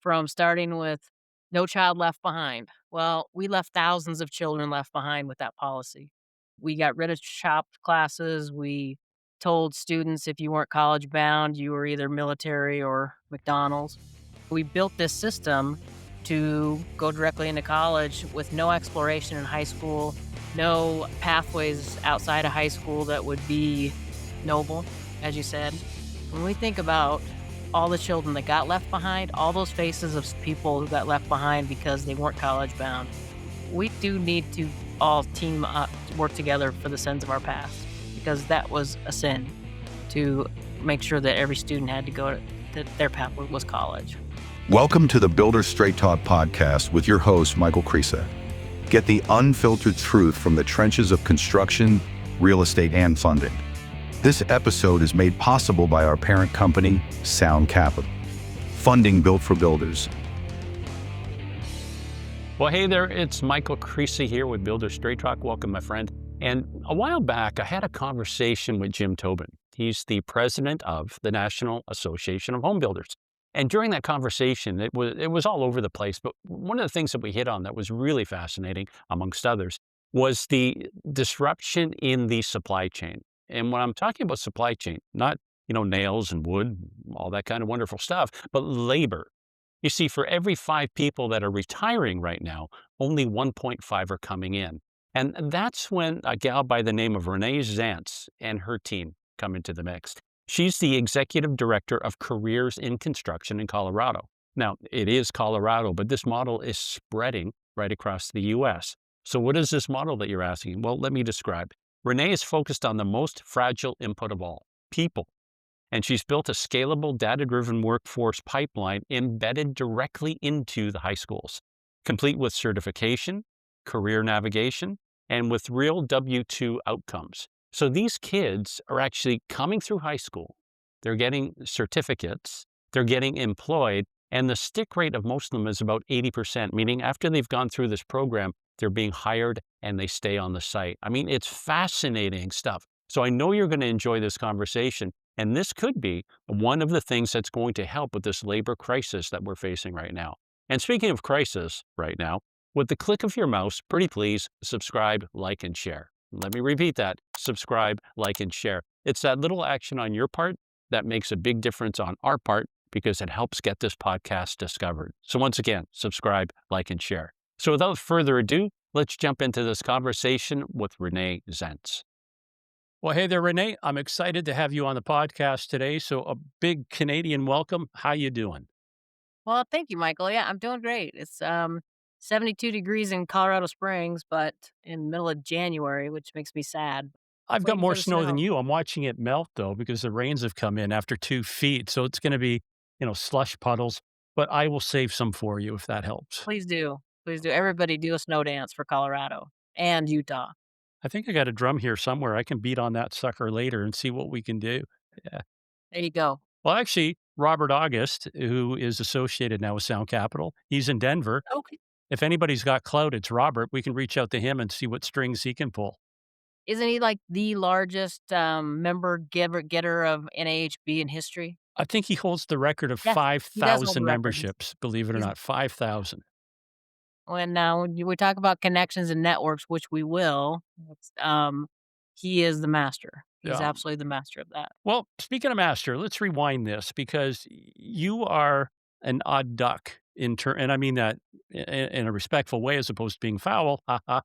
from starting with no child left behind. Well, we left thousands of children left behind with that policy. We got rid of chopped classes. We told students if you weren't college bound, you were either military or McDonald's. We built this system to go directly into college with no exploration in high school, no pathways outside of high school that would be noble, as you said. When we think about all the children that got left behind, all those faces of people who got left behind because they weren't college bound, we do need to all team up, work together for the sins of our past, because that was a sin to make sure that every student had to go to, that their path was college. Welcome to the Builder Straight Talk podcast with your host, Michael Creasa. Get the unfiltered truth from the trenches of construction, real estate, and funding. This episode is made possible by our parent company, Sound Capital, funding built for builders. Well, hey there, it's Michael Creasa here with Builder Straight Talk. Welcome, my friend. And a while back, I had a conversation with Jim Tobin. He's the president of the National Association of Home Builders. And during that conversation, it was all over the place. But one of the things that we hit on that was really fascinating, amongst others, was the disruption in the supply chain. And when I'm talking about supply chain, not, nails and wood, all that kind of wonderful stuff, but labor. You see, for every 5 people that are retiring right now, only 1.5 are coming in. And that's when a gal by the name of Renee Zentz and her team come into the mix. She's the executive director of careers in construction in Colorado. Now, it is Colorado, but this model is spreading right across the U.S. So what is this model that you're asking? Well, let me describe. Renee is focused on the most fragile input of all, people. And she's built a scalable, data-driven workforce pipeline embedded directly into the high schools, complete with certification, career navigation, and with real W-2 outcomes. So these kids are actually coming through high school. They're getting certificates, they're getting employed, and the stick rate of most of them is about 80%, meaning after they've gone through this program, they're being hired and they stay on the site. I mean, it's fascinating stuff. So I know you're going to enjoy this conversation. And this could be one of the things that's going to help with this labor crisis that we're facing right now. And speaking of crisis right now, with the click of your mouse, pretty please subscribe, like, and share. Let me repeat that. Subscribe, like, and share. It's that little action on your part that makes a big difference on our part because it helps get this podcast discovered. So once again, subscribe, like, and share. So without further ado, let's jump into this conversation with Renee Zentz. Well, hey there, Renee. I'm excited to have you on the podcast today. So a big Canadian welcome. How you doing? Well, thank you, Michael. Yeah, I'm doing great. It's 72 degrees in Colorado Springs, but in the middle of January, which makes me sad. I've got Waiting more for the snow than snow. you. I'm watching it melt, though, because the rains have come in after 2 feet. So it's going to be, slush puddles. But I will save some for you if that helps. Please do. Please do. Everybody do a snow dance for Colorado and Utah. I think I got a drum here somewhere. I can beat on that sucker later and see what we can do. Yeah. There you go. Well, actually, Robert August, who is associated now with Sound Capital, he's in Denver. Okay. If anybody's got clout, it's Robert. We can reach out to him and see what strings he can pull. Isn't he like the largest member getter of NAHB in history? I think he holds the record of Yes, he does hold the 5,000 record. memberships, believe it or He's not, 5,000. when we talk about connections and networks, which we will, he is the master. He's Yeah. absolutely the master of that. Well, speaking of master, let's rewind this because you are an odd duck and I mean that in a respectful way as opposed to being foul. Haha.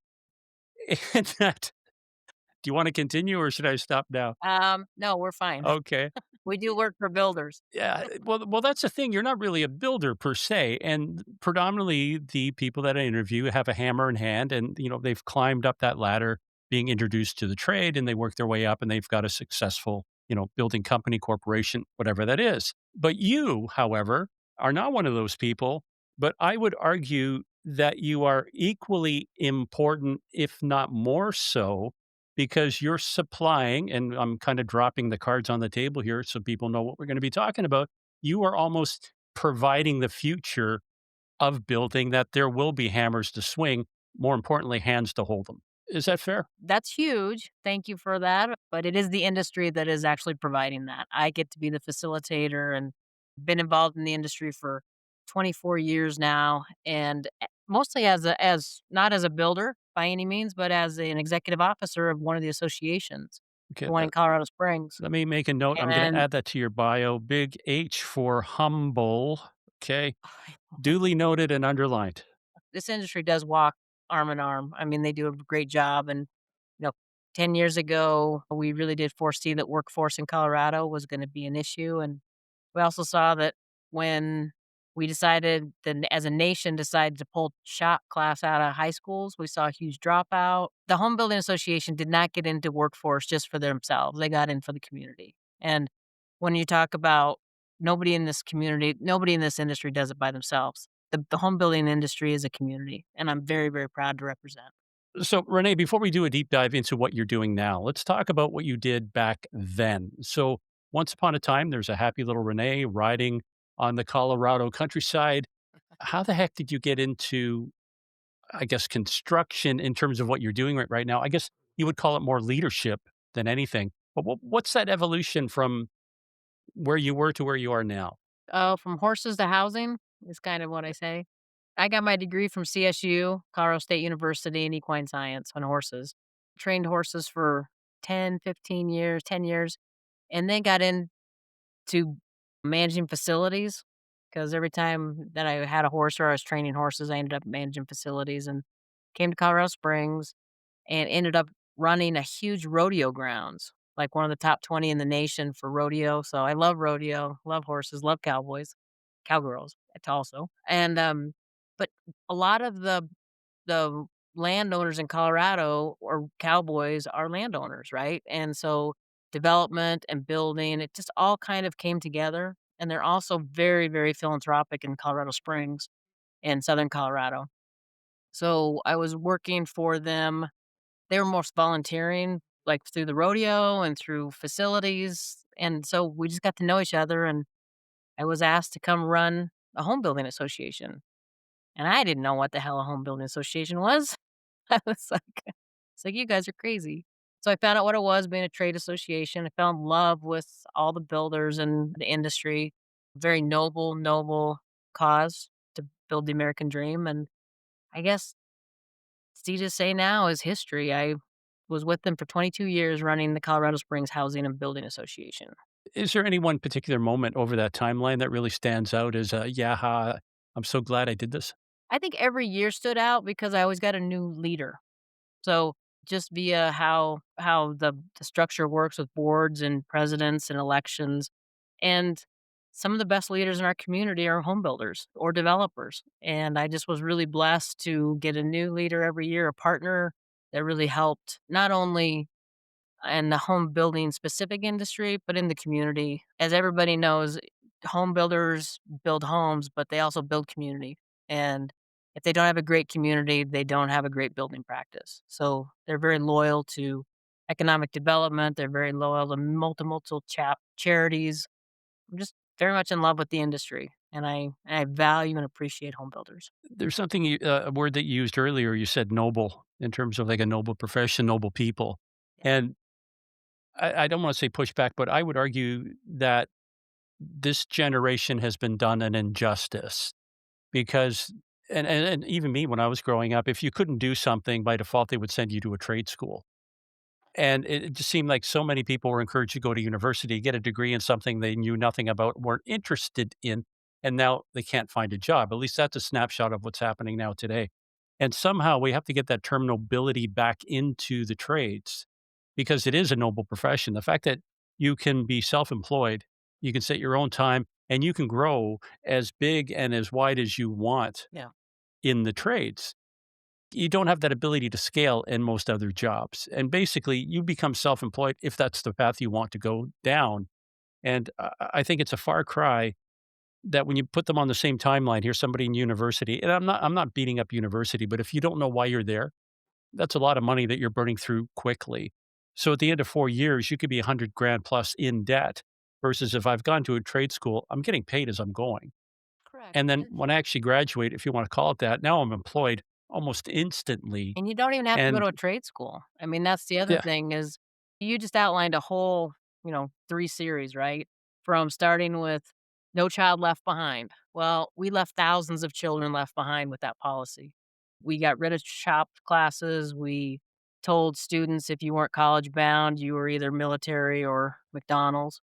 And that, do you want to continue or should I stop now? No, we're fine. Okay. We do work for builders. Yeah, well, that's the thing. You're not really a builder per se, and predominantly the people that I interview have a hammer in hand, and they've climbed up that ladder, being introduced to the trade, and they work their way up, and they've got a successful, building company, corporation, whatever that is. But you, however, are not one of those people. But I would argue that you are equally important, if not more so, because you're supplying, and I'm kind of dropping the cards on the table here so people know what we're going to be talking about. You are almost providing the future of building that there will be hammers to swing, more importantly, hands to hold them. Is that fair? That's huge. Thank you for that. But it is the industry that is actually providing that. I get to be the facilitator and been involved in the industry for 24 years now, and mostly as not as a builder by any means, but as an executive officer of one of the associations, Okay, the one in Colorado Springs. let me make a note. I'm going to And add that to your bio. Big H for humble. Okay, duly noted and underlined. this industry does walk arm in arm. I mean, they do a great job. And, you know, 10 years ago, we really did foresee that workforce in Colorado was going to be an issue. And we also saw that when we decided, then as a nation, decided to pull shop class out of high schools, we saw a huge dropout. The Home Building Association did not get into workforce just for themselves, they got in for the community. And when you talk about nobody in this community, nobody in this industry does it by themselves. The home building industry is a community, and I'm very, very proud to represent. So, Renee, before we do a deep dive into what you're doing now, let's talk about what you did back then. So, once upon a time, there's a happy little Renee riding on the Colorado countryside. How the heck did you get into, I guess, construction in terms of what you're doing right now? I guess you would call it more leadership than anything. But what's that evolution from where you were to where you are now? Oh, from horses to housing is kind of what I say. I got my degree from CSU, Colorado State University in equine science on horses. Trained horses for 10, 15 years, 10 years, and then got into managing facilities because every time that I had a horse or I was training horses, I ended up managing facilities and came to Colorado Springs and ended up running a huge rodeo grounds, like one of the top 20 in the nation for rodeo. So I love rodeo, love horses, love cowboys, cowgirls also. And but a lot of the landowners in Colorado or cowboys are landowners, right? And so development and building, it just all kind of came together. And they're also very, very philanthropic in Colorado Springs and Southern Colorado. So I was working for them. They were most volunteering, like, through the rodeo and through facilities, and so we just got to know each other, and I was asked to come run a home building association, and I didn't know what the hell a home building association was. I was like it's like, "You guys are crazy." So I found out what it was being a trade association. I fell in love with all the builders and the industry. Very noble, noble cause to build the American dream, and I guess easy to say now is history. I was with them for 22 years running the Colorado Springs Housing and Building Association. Is there any one particular moment over that timeline that really stands out as a, yeah, I'm so glad I did this? I think every year stood out because I always got a new leader. So just via how the structure works with boards and presidents and elections, and some of the best leaders in our community are home builders or developers. And I just was really blessed to get a new leader every year, a partner that really helped not only in the home building specific industry, but in the community. As everybody knows, home builders build homes, but they also build community. And if they don't have a great community, they don't have a great building practice. So they're very loyal to economic development. They're very loyal to multiple charities. I'm just very much in love with the industry, and I value and appreciate home builders. There's something, a word that you used earlier. You said noble in terms of like a noble profession, noble people. Yeah. And I don't want to say pushback, but I would argue that this generation has been done an injustice because, and even me when I was growing up, if you couldn't do something by default, they would send you to a trade school. And it just seemed like so many people were encouraged to go to university, get a degree in something they knew nothing about, weren't interested in, and now they can't find a job. At least that's a snapshot of what's happening now today. And somehow we have to get that term nobility back into the trades because it is a noble profession. The fact that you can be self employed, you can set your own time, and you can grow as big and as wide as you want Yeah. in the trades, you don't have that ability to scale in most other jobs. And basically, you become self employed if that's the path you want to go down. And I think it's a far cry that when you put them on the same timeline, here's somebody in university, and I'm not beating up university, but if you don't know why you're there, that's a lot of money that you're burning through quickly. So at the end of 4 years, you could be 100 grand plus in debt versus if I've gone to a trade school, I'm getting paid as I'm going. Correct. And then when I actually graduate, if you want to call it that, now I'm employed almost instantly. And you don't even have to go to And a trade school. I mean, that's the other yeah, thing is you just outlined a whole, 3 series, right? From starting with No child left behind. Well, we left thousands of children left behind with that policy. We got rid of chopped classes. We told students if you weren't college bound, you were either military or McDonald's.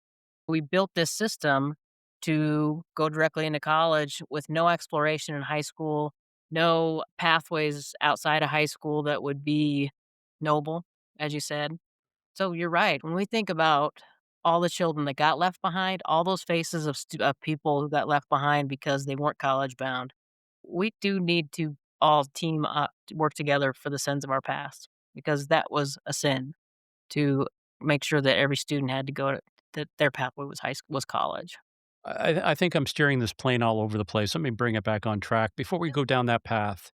We built this system to go directly into college with no exploration in high school, no pathways outside of high school that would be noble, as you said. So you're right. When we think about all the children that got left behind, all those faces of people who got left behind because they weren't college bound, we do need to all team up, to work together for the sins of our past, because that was a sin to make sure that every student had to go to that their pathway was was college. I think I'm steering this plane all over the place. Let me bring it back on track. Before we Yeah. go down that path,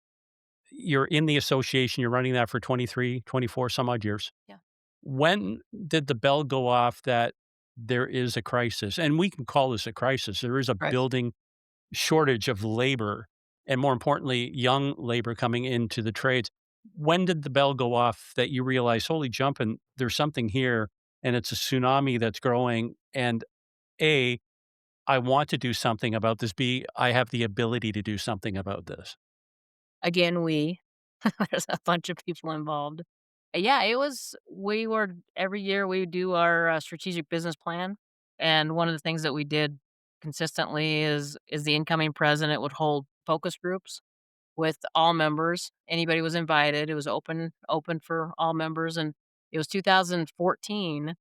you're in the association, you're running that for 23, 24 some odd years. Yeah. When did the bell go off that there is a crisis? And we can call this a crisis. There is a Right. building shortage of labor and, more importantly, young labor coming into the trades. When did the bell go off that you realize, holy jumping, there's something here and it's a tsunami that's growing? And A, I want to do something about this. B, I have the ability to do something about this. Again, there's a bunch of people involved. Yeah, we were every year we would do our, strategic business plan, and one of the things that we did consistently is the incoming president would hold focus groups with all members. Anybody was invited. It was open for all members, and it was 2014,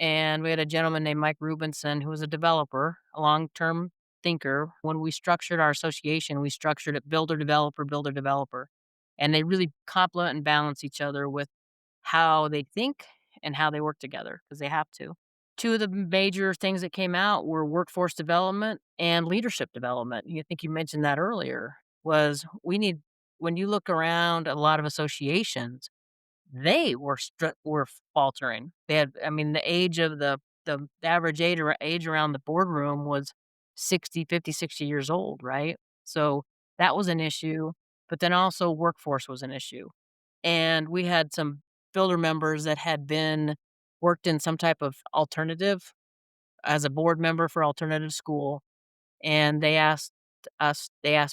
and we had a gentleman named Mike Rubinson who was a developer, a long-term thinker. When we structured our association, we structured it builder, developer, builder, developer, and they really complement and balance each other with how they think and how they work together, because they have to. 2 of the major things that came out were workforce development and leadership development. You think you mentioned that earlier, was we need when you look around a lot of associations, they were faltering. They had I mean, the age of the average age around the boardroom was 60, 50, 60 years old, right? So, that was an issue, but then also workforce was an issue. And we had some builder members that had been worked in some type of alternative as a board member for alternative school, and they asked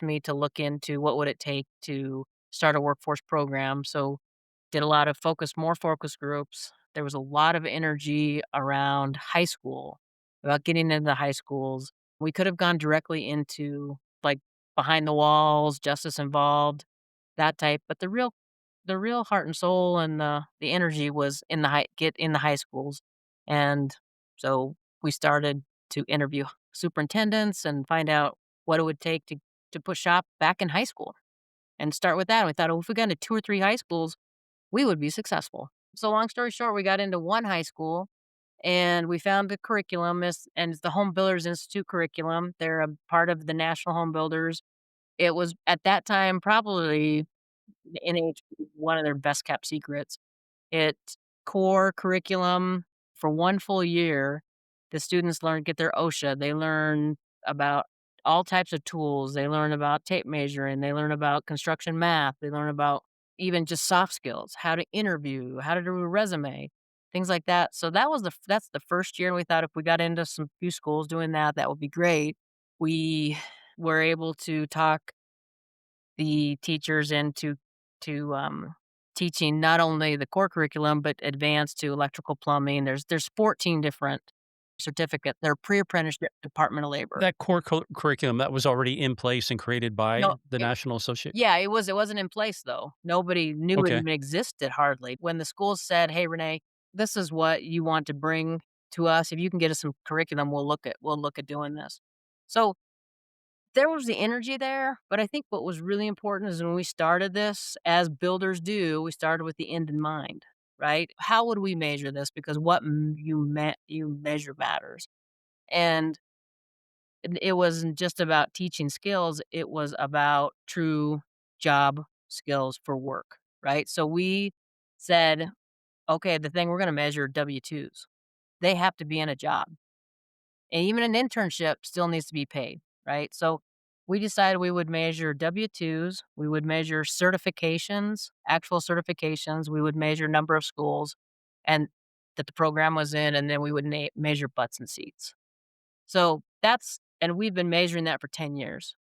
me to look into what would it take to start a workforce program. So did a lot of more focus groups. There was a lot of energy around high school, about getting into high schools. We could have gone directly into, like, behind the walls, justice involved, that type, but the real heart and soul and the energy was in the high schools, and so we started to interview superintendents and find out what it would take to put SHOP back in high school and start with that, and we thought, "Oh, if we got into 2 or 3 high schools, we would be successful." So long story short, we got into 1 high school, and we found the curriculum it's the Home Builders Institute curriculum. They're a part of the National Home Builders. It was, at that time, probably the NH one of their best kept secrets. It's core curriculum for 1 full year. The students get their OSHA, they learn about all types of tools, they learn about tape measuring, they learn about construction math, they learn about even just soft skills, how to interview, how to do a resume, things like that. So that's the first year, and we thought if we got into some few schools doing that, that would be great. We were able to talk the teachers into teaching not only the core curriculum, but advanced to electrical plumbing. There's 14 different certificates. They're pre-apprenticeship Department of Labor. That core curriculum that was already in place and created by No, the National Associate. yeah, it wasn't in place though. Nobody knew it Okay. even existed hardly. When the schools said, "Hey, Renee, this is what you want to bring to us. If you can get us some curriculum, we'll look at doing this." So there was the energy there, but I think what was really important is when we started this, as builders do, we started with the end in mind, right? How would we measure this? Because what you measure matters, and it wasn't just about teaching skills; it was about true job skills for work, right? So we said, okay, the thing we're going to measure are W-2s. They have to be in a job. And even an internship still needs to be paid, right? So we decided we would measure W-2s, we would measure certifications, actual certifications, we would measure number of schools and that the program was in, and then we would measure butts and seats. So and we've been measuring that for 10 years.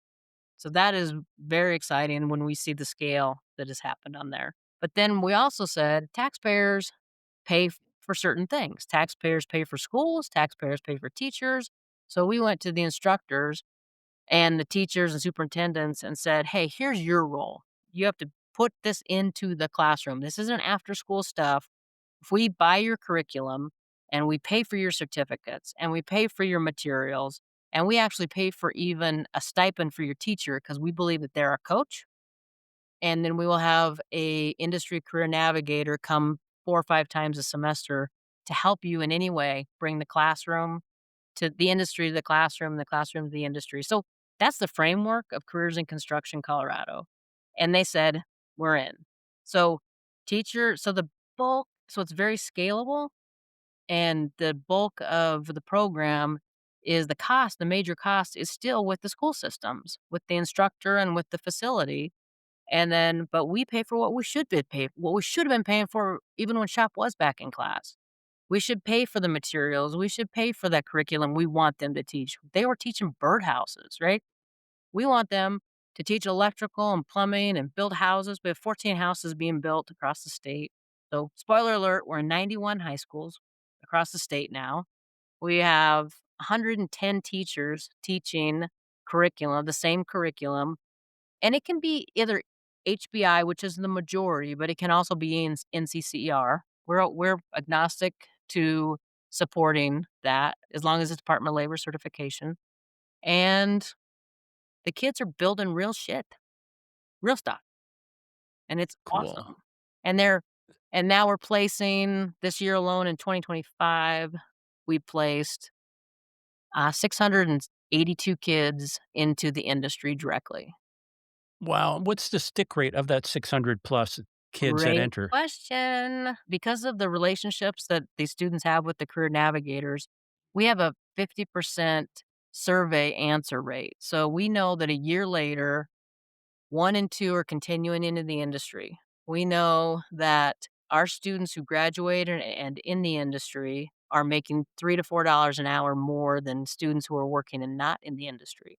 So that is very exciting when we see the scale that has happened on there. But then we also said taxpayers pay for certain things. Taxpayers pay for schools, taxpayers pay for teachers. So we went to the instructors and the teachers and superintendents and said, "Hey, here's your role. You have to put this into the classroom. This isn't after school stuff. If we buy your curriculum and we pay for your certificates and we pay for your materials and we actually pay for even a stipend for your teacher because we believe that they're a coach, and then we will have a industry career navigator come 4 or 5 times a semester to help you in any way bring the classroom to the industry to the classroom to the industry." So that's the framework of Careers in Construction Colorado. And they said, "We're in." So the bulk, so it's very scalable, and the bulk of the program is the major cost is still with the school systems, with the instructor and with the facility. And then, but we pay for what we should have been paying for even when shop was back in class. We should pay for the materials. We should pay for that curriculum we want them to teach. They were teaching birdhouses, right? We want them to teach electrical and plumbing and build houses. We have 14 houses being built across the state. So, spoiler alert, we're in 91 high schools across the state now. We have 110 teachers teaching curriculum, the same curriculum, and it can be either HBI, which is the majority, but it can also be in NCCER. We're agnostic to supporting that as long as it's Department of Labor certification. And the kids are building real shit, real stuff, and it's Cool. awesome. And they're and now we're placing this year alone in 2025, we placed 682 kids into the industry directly. Wow. What's the stick rate of that 600 plus kids that Great enter? question. Because of the relationships that these students have with the career navigators, we have a 50% survey answer rate. So we know that a year later, 1 and 2 are continuing into the industry. We know that our students who graduate and in the industry are making $3 to $4 an hour more than students who are working and not in the industry.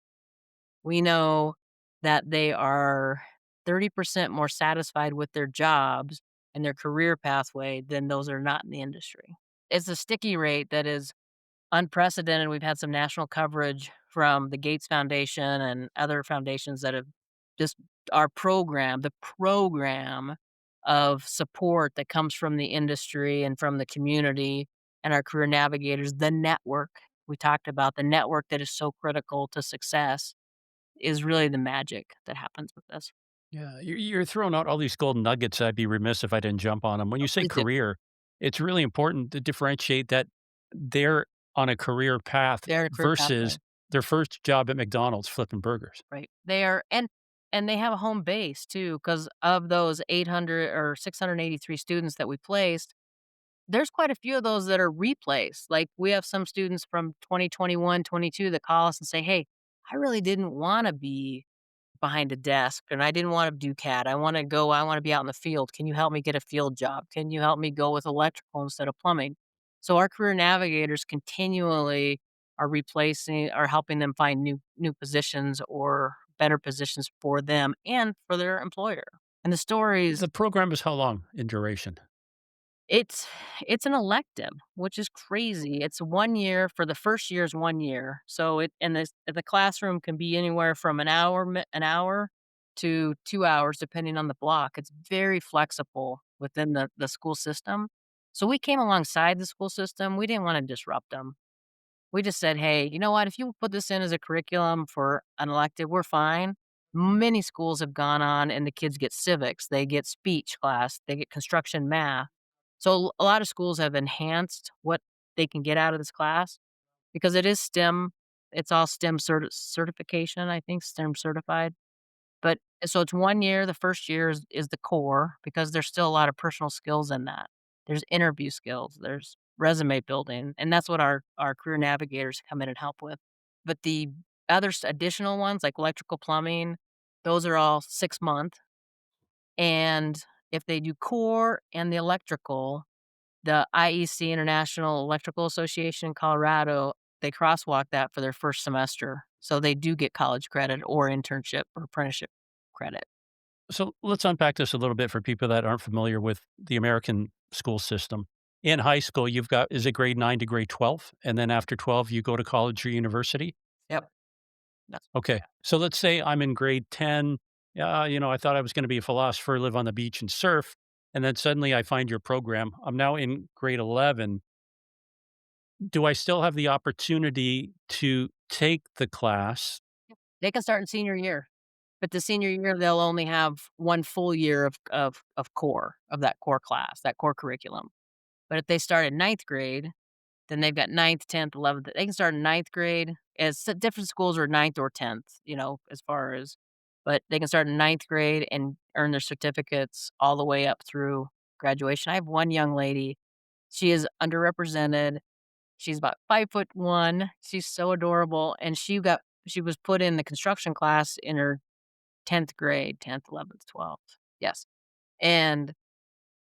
We know that they are 30% more satisfied with their jobs and their career pathway than those that are not in the industry. It's a sticky rate that is unprecedented. We've had some national coverage from the Gates Foundation and other foundations that have just the program of support that comes from the industry and from the community and our career navigators, the network. We talked about the network that is so critical to success is really the magic that happens with this. Yeah, you're throwing out all these golden nuggets. I'd be remiss if I didn't jump on them. When you Oh, say please do. career, it's really important to differentiate that they're on a career path They're in a career pathway, versus their first job at McDonald's flipping burgers. right? They are and they have a home base too, because of those 800 or 683 students that we placed, there's quite a few of those that are replaced. Like, we have some students from 2021, 22 that call us and say, "Hey, I really didn't wanna be behind a desk, and I didn't wanna do CAD. I wanna be out in the field. Can you help me get a field job? Can you help me go with electrical instead of plumbing?" So our career navigators continually are helping them find new positions or better positions for them and for their employer. And the stories The program is how long in duration? it's it's an elective, which is crazy. It's 1 year for the first year is 1 year. So the classroom can be anywhere from an hour to 2 hours depending on the block. It's very flexible within the school system. So we came alongside the school system. We didn't wanna disrupt them. We just said, "Hey, you know what? If you put this in as a curriculum for an elective, we're fine." Many schools have gone on and the kids get civics, they get speech class, they get construction math. So a lot of schools have enhanced what they can get out of this class because it is STEM. It's all STEM certification, I think, STEM certified. But so it's 1 year, the first year is the core because there's still a lot of personal skills in that. There's interview skills, there's resume building, and that's what our career navigators come in and help with. But the other additional ones like electrical plumbing, those are all 6 month. And if they do core and the electrical, the IEC International Electrical Association in Colorado, they crosswalk that for their first semester. So they do get college credit or internship or apprenticeship credit. So let's unpack this a little bit for people that aren't familiar with the American school system. In high school, you've got, is it grade 9 to grade 12? And then after 12, you go to college or university? Yep. That's Okay. So let's say I'm in grade 10. I thought I was going to be a philosopher, live on the beach and surf. And then suddenly I find your program. I'm now in grade 11. Do I still have the opportunity to take the class? they can start in senior year, but the senior year, they'll only have 1 full year of core, of that core class, that core curriculum. But if they start in ninth grade, then they've got ninth, 10th, 11th. They can start in ninth grade, as different schools are ninth or 10th, as far as, but they can start in ninth grade and earn their certificates all the way up through graduation. I have one young lady, she is underrepresented. She's about 5'1". She's so adorable, and she was put in the construction class in her 10th grade, 10th, 11th, 12th. Yes. And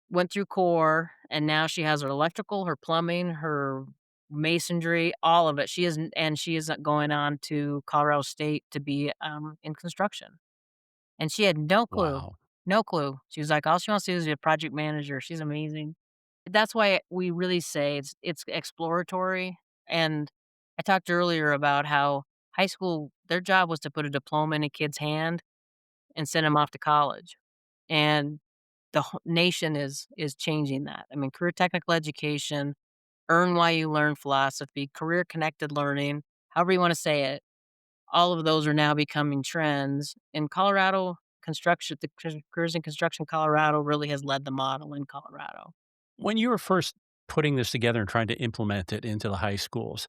went through core, and now she has her electrical, her plumbing, her masonry, all of it. She is going on to Colorado State to be, in construction. And she had no clue, Wow. no clue. She was like, all she wants to do is be a project manager. She's amazing. That's why we really say it's exploratory. And I talked earlier about how high school, their job was to put a diploma in a kid's hand and send him off to college. And the nation is changing that. I mean, career technical education, earn while you learn philosophy, career connected learning, however you want to say it. All of those are now becoming trends. In Colorado, careers in construction Colorado really has led the model in Colorado. When you were first putting this together and trying to implement it into the high schools,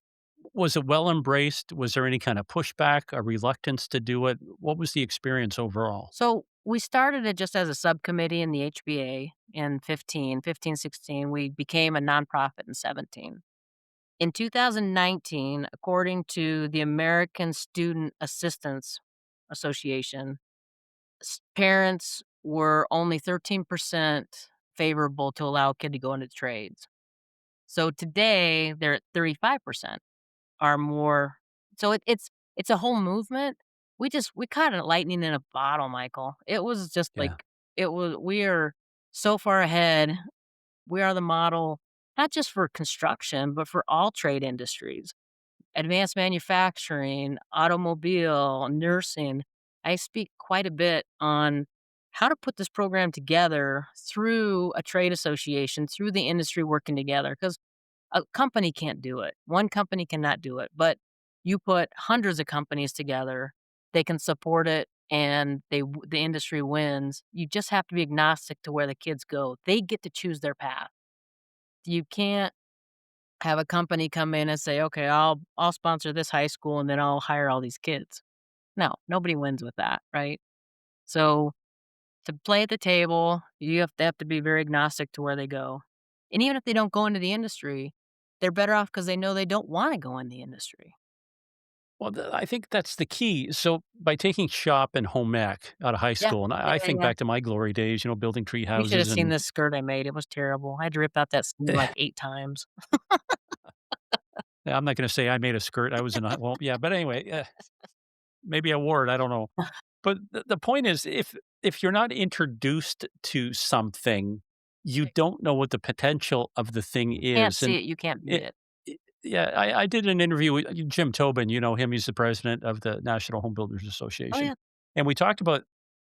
was it well embraced? Was there any kind of pushback, a reluctance to do it? What was the experience overall? So we started it just as a subcommittee in the HBA in 15, 16. We became a nonprofit in 17. In 2019, according to the American Student Assistance Association, parents were only 13% favorable to allow a kid to go into trades. So today, they're at 35% are more. So it's a whole movement. We caught it lightning in a bottle, Michael. It was just like Yeah. we are so far ahead. We are the model, not just for construction, but for all trade industries, advanced manufacturing, automobile, nursing. I speak quite a bit on how to put this program together through a trade association, through the industry working together, because a company can't do it. One company cannot do it, but you put hundreds of companies together, they can support it, and the industry wins. You just have to be agnostic to where the kids go. They get to choose their path. You can't have a company come in and say, "Okay, I'll sponsor this high school and then I'll hire all these kids." No, nobody wins with that, right? So to play at the table, they have to be very agnostic to where they go. And even if they don't go into the industry, they're better off because they know they don't wanna go in the industry. Well, I think that's the key. So by taking shop and home ec out of high Yeah. school, and Yeah, I yeah, think yeah. back to my glory days, building tree You should have houses seen and this skirt I made, it was terrible. I had to rip out that seam like 8 times. I'm not going to say I made a skirt. I was in a, well, yeah, but anyway, maybe I wore it. I don't know. But the point is, if you're not introduced to something, you Right. don't know what the potential of the thing Can't is. see And it, you can't be it, it. yeah, I did an interview with Jim Tobin. You know him; he's the president of the National Home Builders Oh, Association, yeah. and we talked about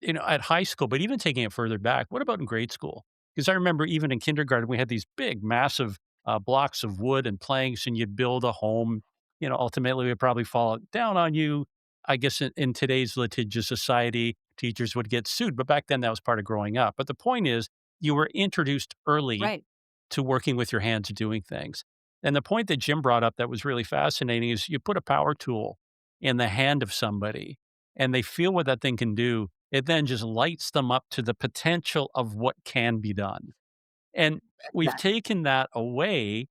at high school, but even taking it further back. What about in grade school? Because I remember even in kindergarten, we had these big, massive blocks of wood and planks, and you'd build a home. Ultimately, it would probably fall down on you. I guess in today's litigious society, teachers would get sued, but back then that was part of growing up. But the point is, you were introduced early Right. to working with your hands and doing things. And the point that Jim brought up that was really fascinating is you put a power tool in the hand of somebody and they feel what that thing can do. It then just lights them up to the potential of what can be done. And we've Exactly. taken that away.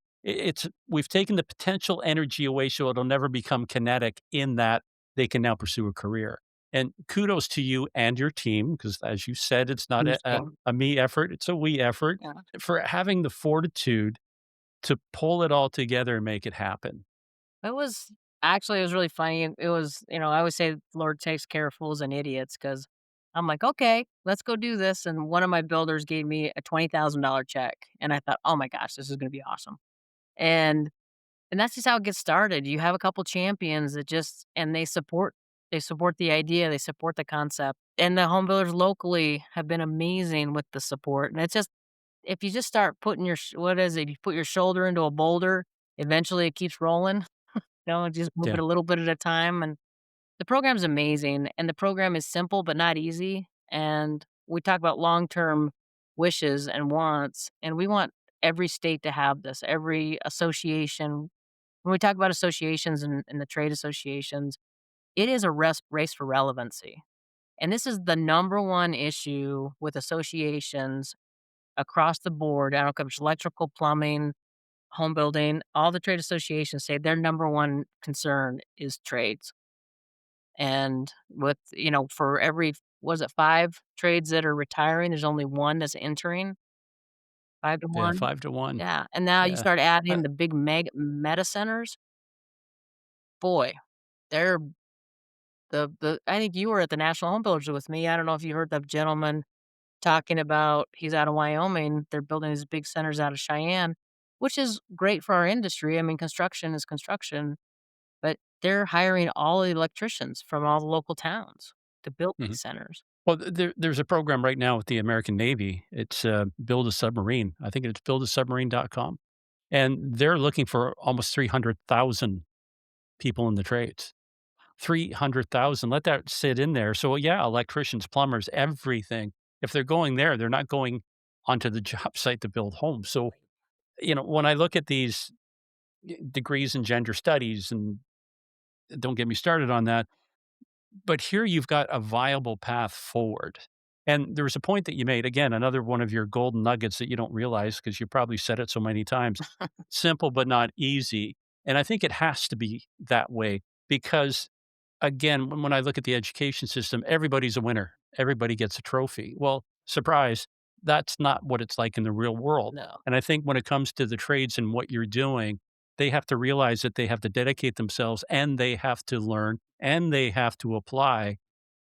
We've taken the potential energy away so it'll never become kinetic in that they can now pursue a career. And kudos to you and your team, because as you said, it's not Huge thing. a me effort, it's a we effort Yeah. for having the fortitude to pull it all together and make it happen. It was it was really funny. It was, I always say the Lord takes care of fools and idiots because I'm like, okay, let's go do this. And one of my builders gave me a $20,000 check. And I thought, oh my gosh, this is going to be awesome. And, and that's just how it gets started. You have a couple champions that and they support the idea, they support the concept. And the home builders locally have been amazing with the support. And it's just, if you just start putting what is it? You put your shoulder into a boulder, eventually it keeps rolling. Just move it Yeah. a little bit at a time, and the program's amazing, and the program is simple but not easy, and we talk about long-term wishes and wants, and we want every state to have this, every association. When we talk about associations and the trade associations, it is a race for relevancy, and this is the number one issue with associations across the board. I don't care if it's electrical, plumbing, home building, all the trade associations say their number one concern is trades. And for every was it 5 trades that are retiring, there's only 1 that's entering, 5 to Yeah, 1. 5 to 1. Yeah, and now you Yeah. start Uh, adding the big meta centers, boy, they're the I think you were at the National Home Builders with me. I don't know if you heard the gentleman talking about he's out of Wyoming, they're building these big centers out of Cheyenne, which is great for our industry. I mean, construction is construction. But they're hiring all the electricians from all the local towns to build mhm. these centers. Well, there's a program right now with the American Navy. It's Build a Submarine. I think it's buildasubmarine.com. And they're looking for almost 300,000 people in the trades. 300,000. Let that sit in there. So, yeah, electricians, plumbers, everything. If they're going there, they're not going onto the job site to build homes. So, when I look at these degrees in gender studies, and don't get me started on that, but here you've got a viable path forward. And there was a point that you made, again, another one of your golden nuggets that you don't realize because you probably said it so many times. Simple but not easy. And I think it has to be that way because, again, when I look at the education system, everybody's a winner. Everybody gets a trophy. Well, surprise, that's not what it's like in the real world. No. And I think when it comes to the trades and what you're doing, they have to realize that they have to dedicate themselves and they have to learn and they have to apply.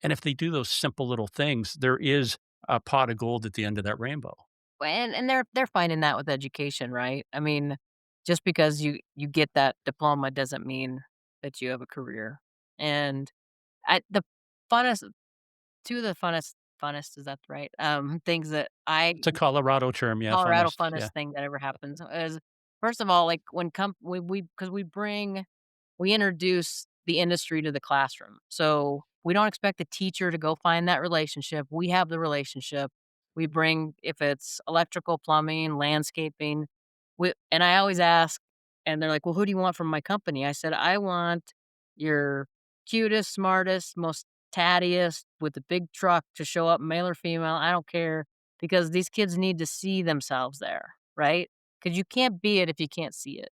And if they do those simple little things, there is a pot of gold at the end of that rainbow. And they're finding that with education, right? I mean, just because you get that diploma doesn't mean that you have a career. And the funnest 2 of the funnest, is that right? Things that It's a Colorado term, yeah, Colorado funnest. Yeah. funnest thing that ever happens is, first of all, like, when we 'cause we introduce the industry to the classroom. So we don't expect the teacher to go find that relationship. We have the relationship. We bring, if it's electrical, plumbing, landscaping, and I always ask, and they're like, well, who do you want from my company? I said, I want your cutest, smartest, most tattiest with the big truck to show up, male or female. I don't care, because these kids need to see themselves there, right? Because you can't be it if you can't see it.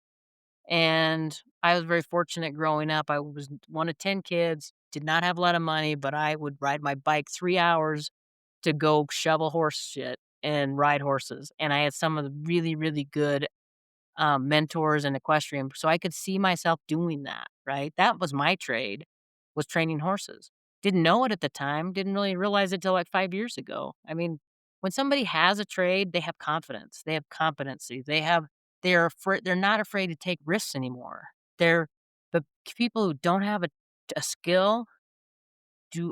And I was very fortunate growing up. I was one of 10 kids, did not have a lot of money, but I would ride my bike 3 hours to go shovel horse shit and ride horses. And I had some of the really, really good mentors and equestrian, so I could see myself doing that, right? That was my trade, was training horses. Didn't know it at the time, didn't really realize it till like 5 years ago. I mean, when somebody has a trade, they have confidence, they have competency, they're not afraid to take risks anymore. They're the people who don't have a skill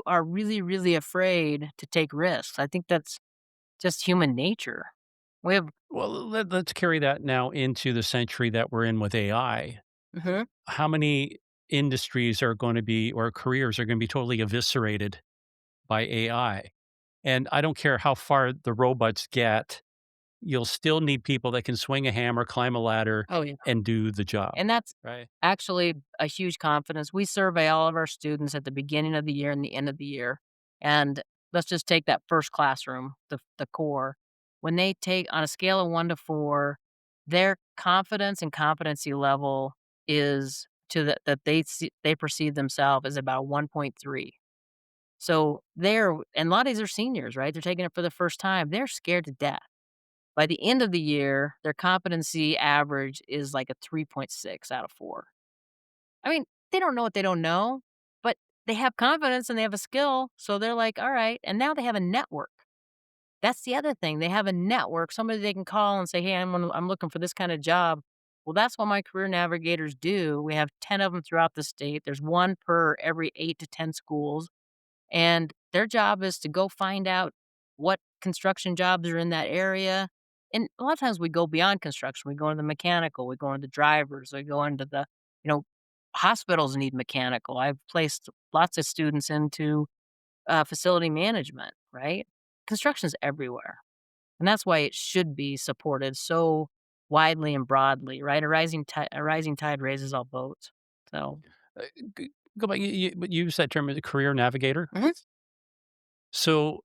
are really, really afraid to take risks. I think that's just human nature. We have Well, let's carry that now into the century that we're in with AI. Mhm. How many industries are going to be or careers are going to be totally eviscerated by AI? And I don't care how far the robots get, you'll still need people that can swing a hammer, climb a ladder, Oh, yeah. and do the job, And that's right? actually a huge confidence. We survey all of our students at the beginning of the year and the end of the year. And let's just take that first classroom, the core. When they take on a scale of 1 to 4, their confidence and competency level is that they perceive themselves as about 1.3. So and a lot of these are seniors, right? They're taking it for the first time. They're scared to death. By the end of the year, their competency average is like a 3.6 out of 4. I mean, they don't know what they don't know, but they have confidence and they have a skill, so they're like, "All right," and now they have a network. That's the other thing, they have a network, somebody they can call and say, "Hey, I'm looking for this kinda job." Well, that's what my career navigators do. We have 10 of them throughout the state. There's 1 per every 8 to 10 schools, and their job is to go find out what construction jobs are in that area, and a lot of times we go beyond construction. We go into the mechanical, we go into drivers, we go into the you know, hospitals need mechanical. I've placed lots of students into facility management, right? Construction's everywhere, and that's why it should be supported so widely and broadly, right? A rising tide raises all boats. So, Uh, g Go back, but you used that term as a career navigator. mhm. So,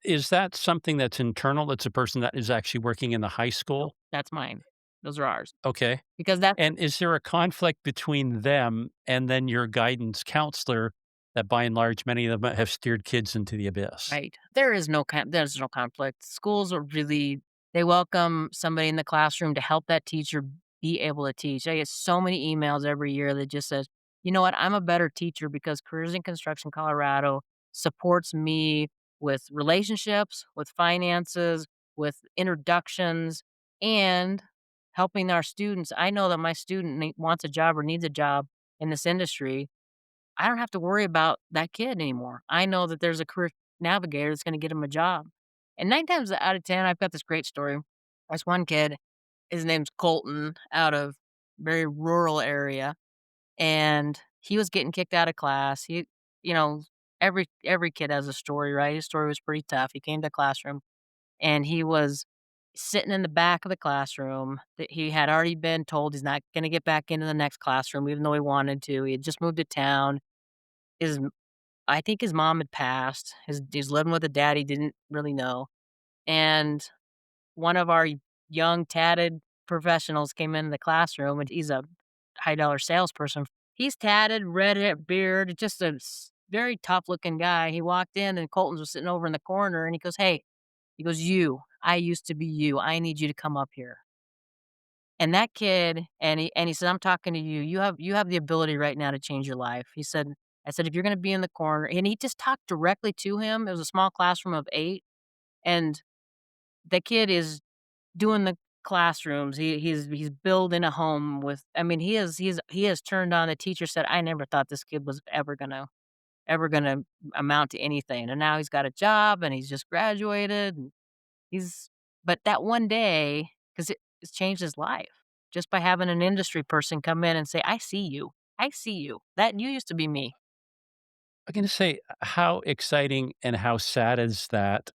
is that something that's internal? That's a person that is actually working in the high Nope, school? that's mine. Those are ours Okay. because that's And is there a conflict between them and then your guidance counselor that by and large, many of them have steered kids into the abyss? right. There's no conflict. Schools are really they welcome somebody in the classroom to help that teacher be able to teach. I get so many emails every year that just says, "You know what? I'm a better teacher because Careers in Construction Colorado supports me with relationships, with finances, with introductions, and helping our students. I know that my student wants a job or needs a job in this industry. I don't have to worry about that kid anymore. I know that there's a career navigator that's gonna get him a job." And 9 times out of 10, I've got this great story. There's one kid, his name's Colton, out of very rural area, and he was getting kicked out of class. You know, every kid has a story, right? His story was pretty tough. He came to classroom, and he was sitting in the back of the classroom that he had already been told he's not gonna get back into the next classroom even though he wanted to. He had just moved to town. His I think his mom had passed. He's living with a dad he didn't really know, and one of our young, tatted professionals came into the classroom, and he's a high dollar salesperson. He's tatted, red hair, beard, just a very tough looking guy. He walked in, and Colton's was sitting over in the corner, and he goes, "Hey," he goes, "You, I used to be you. I need you to come up here." And that kid and he said, "I'm talking to you. You have the ability right now to change your life." He said I said, "If you're gonna be in the corner," and he just talked directly to him. It was a small classroom of 8, and the kid is doing the classrooms. He's building a home with I mean, he has turned on the teacher said, "I never thought this kid was ever gonna amount to anything." And now he's got a job, and he's just graduated, and he's but that one day, 'cause it's changed his life just by having an industry person come in and say, "I see you. I see you. That you used to be me." I'm gonna say, how exciting and how sad is that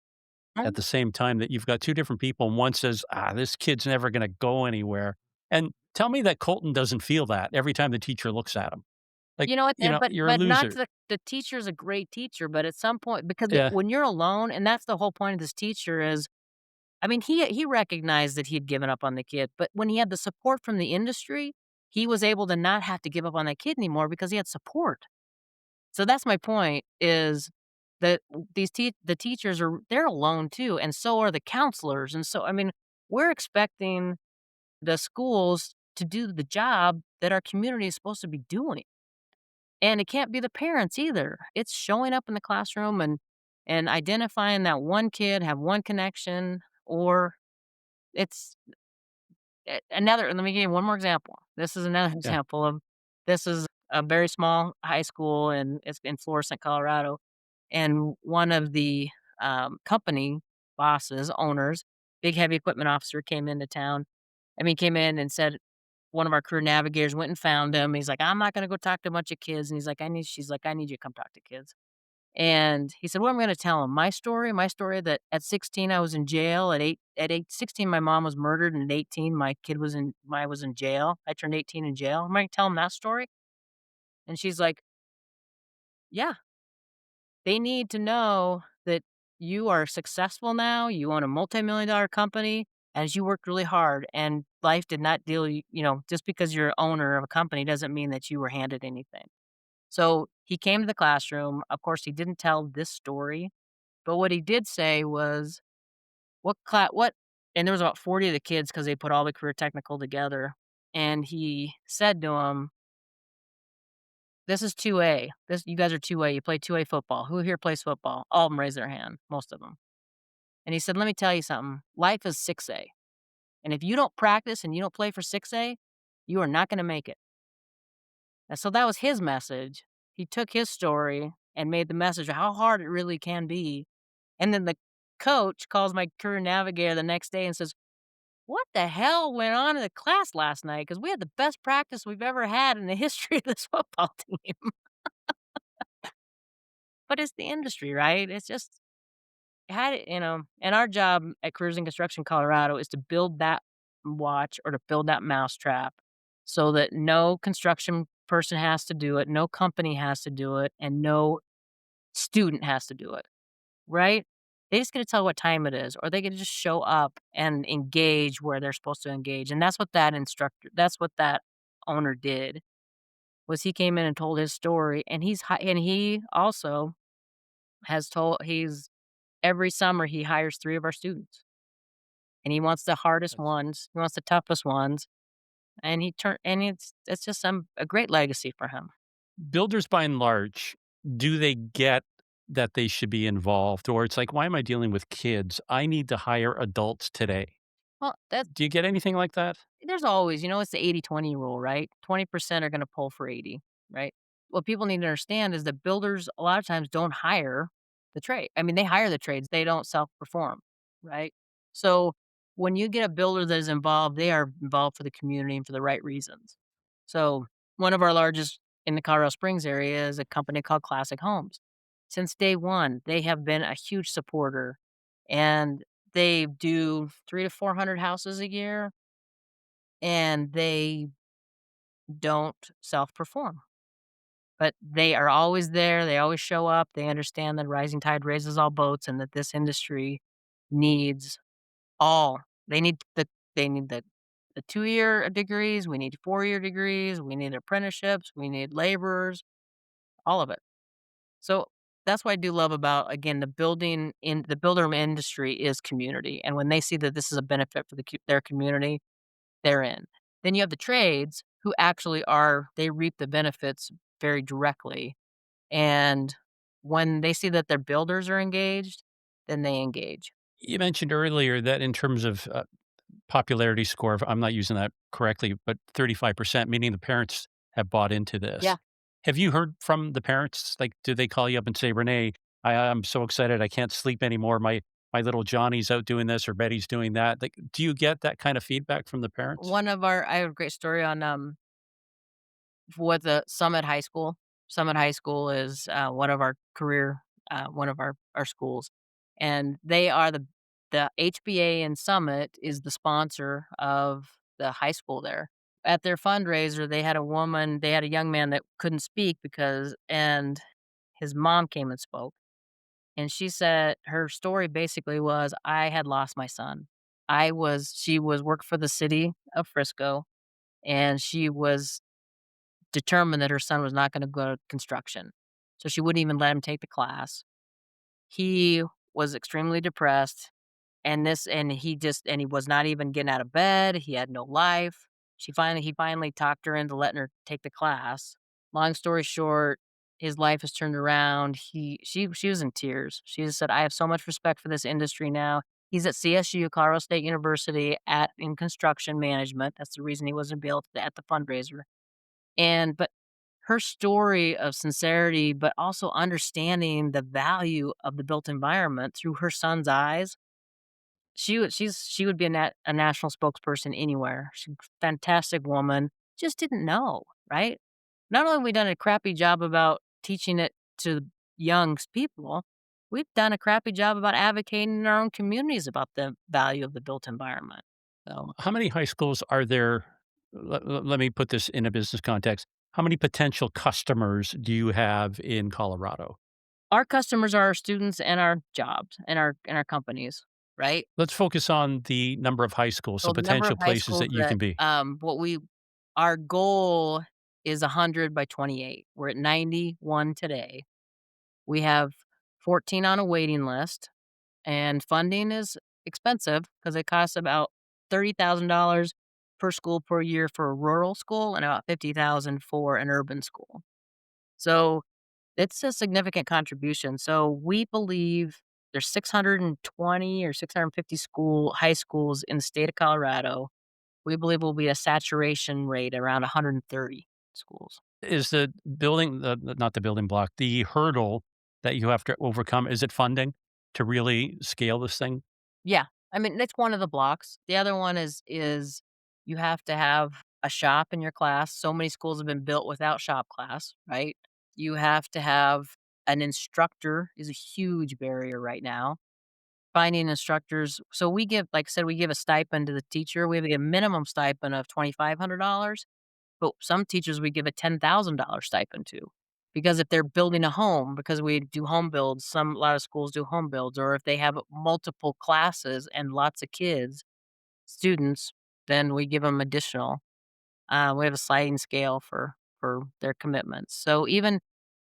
at Mm. the same time that you've got 2 different people, and one says, "Ah, this kid's never gonna go anywhere." And tell me that Colton doesn't feel that every time the teacher looks at him. Like, You know what, you're a but not loser. to the teacher's a great teacher, but at some point because Yeah. when you're alone and that's the whole point of this teacher is I mean, he recognized that he had given up on the kid, but when he had the support from the industry, he was able to not have to give up on that kid anymore because he had support. So that's my point is that the teachers are they're alone too, and so are the counselors, and so I mean, we're expecting the schools to do the job that our community is supposed to be doing, and it can't be the parents either. It's showing up in the classroom and identifying that one kid, have one connection, or it's another let me give you one more example. This is another Yeah. example of this is a very small high school, and it's in Florissant, Colorado, and one of the, company bosses, owners, big heavy equipment officer came into town. I mean, came in and said one of our career navigators went and found him. He's like, "I'm not gonna go talk to a bunch of kids," and he's like, she's like, "I need you to come talk to kids." And he said, "What am I gonna tell him? My story that at 16 I was in jail, at 16 my mom was murdered, and at 18 my kid was in I was in jail. I turned 18 in jail. Am I gonna tell him that story?" And she's like, "Yeah, they need to know that you are successful now, you own a multi-million dollar company, as you worked really hard, and life did not deal just because you're owner of a company doesn't mean that you were handed anything." So, he came to the classroom. Of course, he didn't tell this story, but what he did say was, what" and there was about 40 of the kids because they put all the career technical together, and he said to 'em This is 2A. You guys are 2A. You play 2A football. Who here plays football?" All of them raised their hand, most of them. And he said, "Let me tell you something. Life is 6A. And if you don't practice and you don't play for 6A, you are not gonna make it." And so that was his message. He took his story and made the message of how hard it really can be. And then the coach calls my career navigator the next day and says, "What the hell went on in the class last night? Because we had the best practice we've ever had in the history of this football team." But it's the industry, right? It's just had it, and our job at Cruising Construction Colorado is to build that watch or to build that mousetrap so that no construction person has to do it, no company has to do it, and no student has to do it, right? They just get to tell what time it is, or they can just show up and engage where they're supposed to engage. And that's what that owner did, was he came in and told his story, and he also has told he's every summer he hires 3 of our students, and he wants the hardest That's ones, he wants the toughest ones, and it's just a great legacy for him. builders by and large, do they get that they should be involved? Or it's like, why am I dealing with kids? I need to hire adults today. Well, that Do you get anything like that? there's always, it's the 80-20 rule, right? 20% are gonna pull for 80, right? What people need to understand is that builders a lot of times don't hire the trade. I mean, they hire the trades, they don't self-perform, right? So, when you get a builder that is involved, they are involved for the community and for the right reasons. So, one of our largest in the Colorado Springs area is a company called Classic Homes. Since day 1, they have been a huge supporter, and they do 3 to 400 houses a year, and they don't self-perform, but they are always there, they always show up, they understand that rising tide raises all boats and that this industry needs all they need the 2-year degrees, we need 4-year degrees, we need apprenticeships, we need laborers, all of it. So, that's what I do love about, again, the builder industry is community, and when they see that this is a benefit for their community, they're in. Then you have the trades who actually they reap the benefits very directly, and when they see that their builders are engaged, then they engage. You mentioned earlier that in terms of popularity score, if I'm not using that correctly, but 35%, meaning the parents have bought into Yeah. this. Have you heard from the parents? Like, do they call you up and say, Renee, I'm so excited. I can't sleep anymore. My little Johnny's out doing this or Betty's doing that. Like, do you get that kind of feedback from the parents? I have a great story on, with the Summit High School. Summit High School is, one of our schools, and they are the HBA in Summit is the sponsor of the high school there. At their fundraiser, they had a young man that couldn't speak and his mom came and spoke, and she said her story basically was, "I had lost my son." She was worked for the city of Frisco, and she was determined that her son was not gonna go to construction. So she wouldn't even let him take the class. He was extremely depressed, and he was not even getting out of bed, he had no life. He finally talked her into letting her take the class. Long story short, his life has turned around. She was in tears. She just said, "I have so much respect for this industry now." He's at CSU, Colorado State University, in construction management. That's the reason he wasn't able to at the fundraiser. But her story of sincerity, but also understanding the value of the built environment through her son's eyes, she would be a national spokesperson anywhere. She's a fantastic woman, just didn't know, right? Not only have we done a crappy job about teaching it to people, we've done a crappy job about advocating in our own communities about the value of the built environment. So How many high schools are there? Let me put this in a business context. How many potential customers do you have in Colorado? our customers are our students and our jobs and our companies, right? Let's focus on the number of high schools, So the the number potential of high places schools that you that, can be. our goal is 100 by 28. We're at 91 today. We have 14 on a waiting list, and funding is expensive because it costs about $30,000 per school per year for a rural school and about 50,000 for an urban school. So it's a significant contribution. So we believe there's 620 or 650 high schools in the state of Colorado. We believe will be a saturation rate around 130 schools. Is the building not the building block, the hurdle that you have to overcome, is it funding to really scale this thing? Yeah. I mean, that's one of the blocks. The other one is you have to have a shop in your class. So many schools have been built without shop class, right? You have to have an instructor is a huge barrier right now. Finding instructors. So we give, like I said, we give a stipend to the teacher. We have a minimum stipend of $2,500, but some teachers we give a $10,000 stipend to. Because if they're building a home, because we do home builds, a lot of schools do home builds, or if they have multiple classes and lots of kids, students, then we give them additional. We have a sliding scale for their commitments. So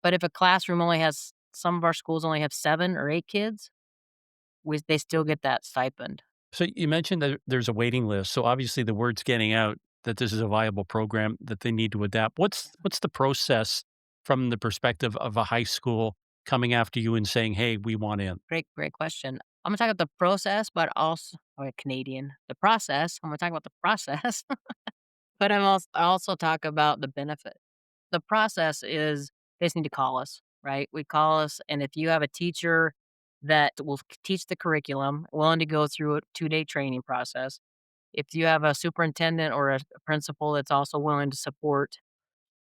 but if a classroom only has some of our schools only have 7 or 8 kids, they still get that stipend. So you mentioned that there's a waiting list. So obviously the word's getting out that this is a viable program that they need to adapt. What's the process from the perspective of a high school coming after you and saying, "Hey, we want in"? Great question. I'm gonna talk about the process, but also Canadian. The process, I'm gonna talk about the process, but I also talk about the benefit. The process is they just need to call us, right? We call us, and if you have a teacher that will teach the curriculum, willing to go through a 2-day training process, if you have a superintendent or a principal that's also willing to support,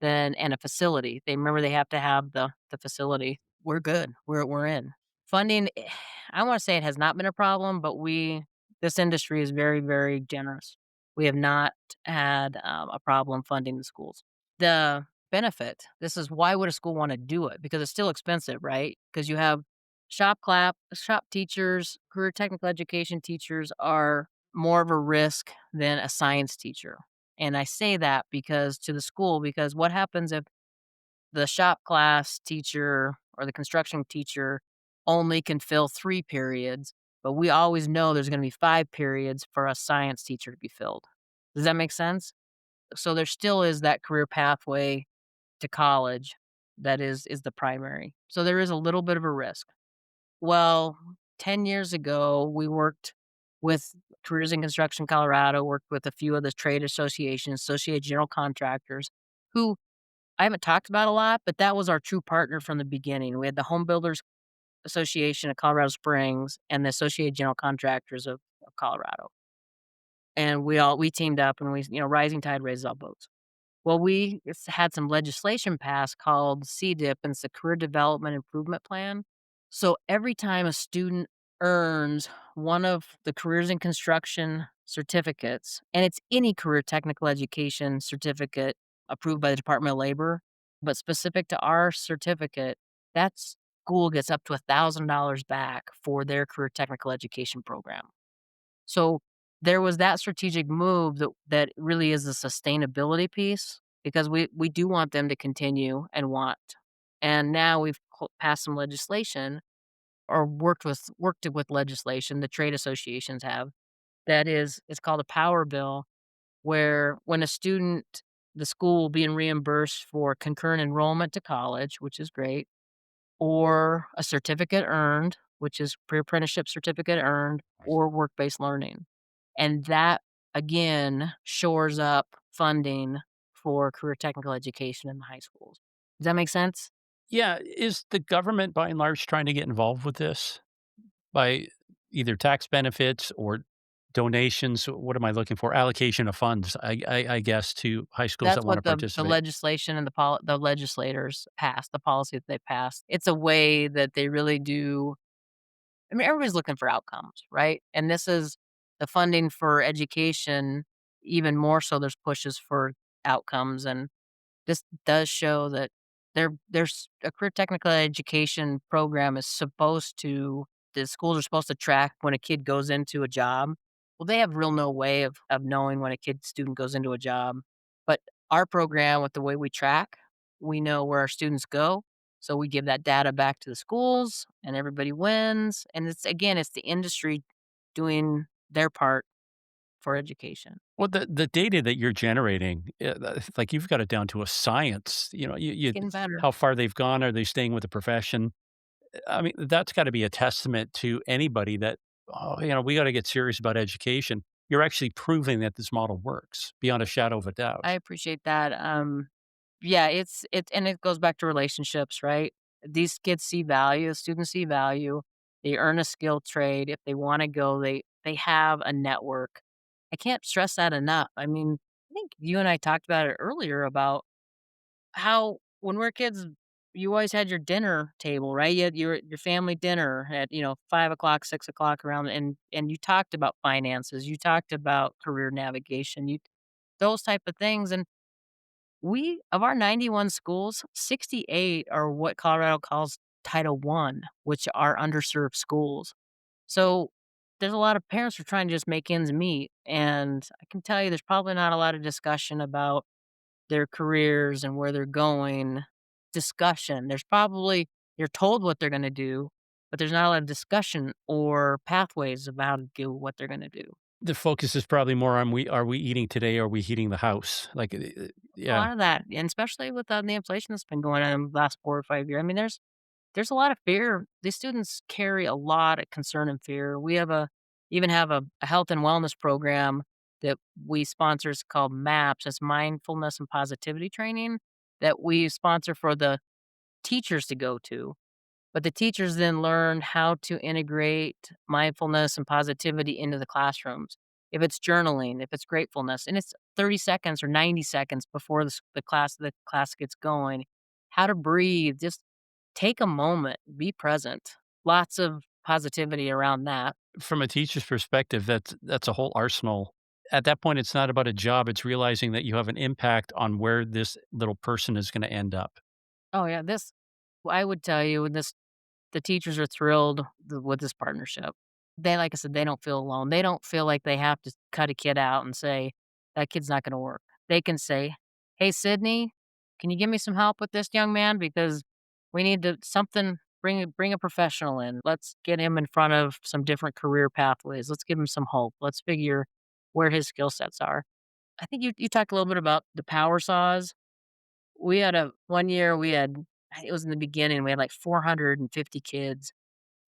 then and a facility, they have to have the facility. We're good. We're in. Funding, I wanna say it has not been a problem, but this industry is very, very generous. We have not had, a problem funding the schools. The benefit, this is why would a school wanna do it? Because it's still expensive, right? Because you have shop teachers, career technical education teachers are more of a risk than a science teacher. And I say that because to the school, because what happens if the shop class teacher or the construction teacher only can fill 3 periods, but we always know there's gonna be 5 periods for a science teacher to be filled. Does that make sense? So there still is that career pathway to college that is the primary. So there is a little bit of a risk. Well, 10 years ago, we worked with Careers in Construction Colorado, worked with a few of the trade associations, Associated General Contractors, who I haven't talked about a lot, but that was our true partner from the beginning. We had the Home Builders Association of Colorado Springs and the Associated General Contractors of Colorado. And we teamed up and rising tide raises all boats. Well, had some legislation passed called CDIP, and it's the Career Development Improvement Plan. So every time a student earns one of the careers in construction certificates, and it's any career technical education certificate approved by the Department of Labor, but specific to our certificate, that school gets up to $1,000 back for their career technical education program. So there was that strategic move that really is a sustainability piece because we do want them to continue and want. And now we've passed some legislation or worked with legislation, the trade associations have, that is it's called a power bill, where when the school will be reimbursed for concurrent enrollment to college, which is great, or a certificate earned, which is pre-apprenticeship certificate earned, or work-based learning. And that, again, shores up funding for career technical education in the high schools. Does that make sense? Yeah, is the government by and large trying to get involved with this by either tax benefits or donations? What am I looking for? Allocation of funds, I guess, to high schools that That's want what to the participate. legislation and the legislators passed, the policy that they passed. It's a way that they really do. I mean, everybody's looking for outcomes, right? And this is the funding for education, even more so there's pushes for outcomes, and this does show that there's a career technical education program is supposed to the schools are supposed to track when a kid goes into a job. Well, they have real no way of knowing when a student goes into a job. But our program, with the way we track, we know where our students go. So we give that data back to the schools and everybody wins. And it's the industry doing their part for education. Well, the data that you're generating, like you've got it down to a science. It's getting better. how far they've gone. Are they staying with the profession? I mean, that's got to be a testament to anybody that, oh, we got to get serious about education. You're actually proving that this model works beyond a shadow of a I doubt. appreciate that. Yeah, and it goes back to relationships, right? These kids see value, students see value. They earn a skill trade. If they want to go, they have a network. I can't stress that enough. I mean, I think you and I talked about it earlier about how when we're kids, you always had your dinner table, right? You had your family dinner at 5 o'clock, 6 o'clock around, and you talked about finances, you talked about career navigation, you those type of things, and we of our 91 schools, 68 are what Colorado calls Title I, which are underserved schools. So, there's a lot of parents who are trying to just make ends meet, and I can tell you there's probably not a lot of discussion about their careers and where they're going. Discussion. There's probably you're told what they're gonna do, but there's not a lot of discussion or pathways of how to do what they're gonna do. The focus is probably more on are we eating today? Are we heating the house? Like, A yeah, lot of that, and especially with, the inflation that's been going on in the last 4 or 5 years. I mean, there's a lot of fear. These students carry a lot of concern and fear. We have even have a health and wellness program that we sponsor. It's called MAPS. It's mindfulness and positivity training that we sponsor for the teachers to go to. But the teachers then learn how to integrate mindfulness and positivity into the classrooms. If it's journaling, if it's gratefulness, and it's 30 seconds or 90 seconds before the class gets going, how to breathe, just take a moment, be present. Lots of positivity around that. from a teacher's perspective, that's a whole arsenal. At that point, it's not about a job. It's realizing that you have an impact on where this little person is going to end up. Oh yeah, this I would tell you this the teachers are thrilled with this partnership. They like I said, they don't feel alone. They don't feel like they have to cut a kid out and say, "That kid's not gonna work." They can say, "Hey, Sydney, can you give me some help with this young man? Because we need to something bring a professional in. Let's get him in front of some different career pathways. Let's give him some hope. Let's figure where his skill sets are." I think you talked a little bit about the power saws. We had a one year we had it was in the beginning, we had like 450 kids,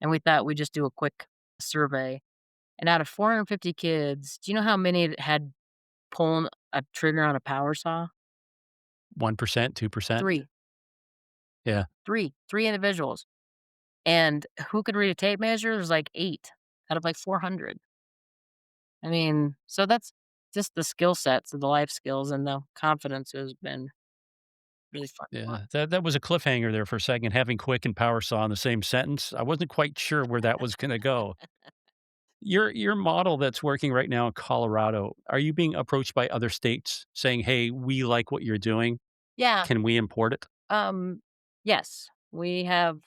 and we thought we'd just do a quick survey. And out of 450 kids, do you know how many had pulling a trigger on a power saw? 1%, 2%. 3, Yeah. 3 individuals. And who could read a tape measure? There's like 8 out of like 400. I mean, so that's just the skill sets of the life skills and the confidence has been really fun to watch. Yeah, that was a cliffhanger there for a second, having quick and power saw in the same sentence. I wasn't quite sure where that was gonna go. Your model that's working right now in Colorado, are you being approached by other states saying, "Hey, we like what you're doing. Yeah, Can we import it?" um, yes, we have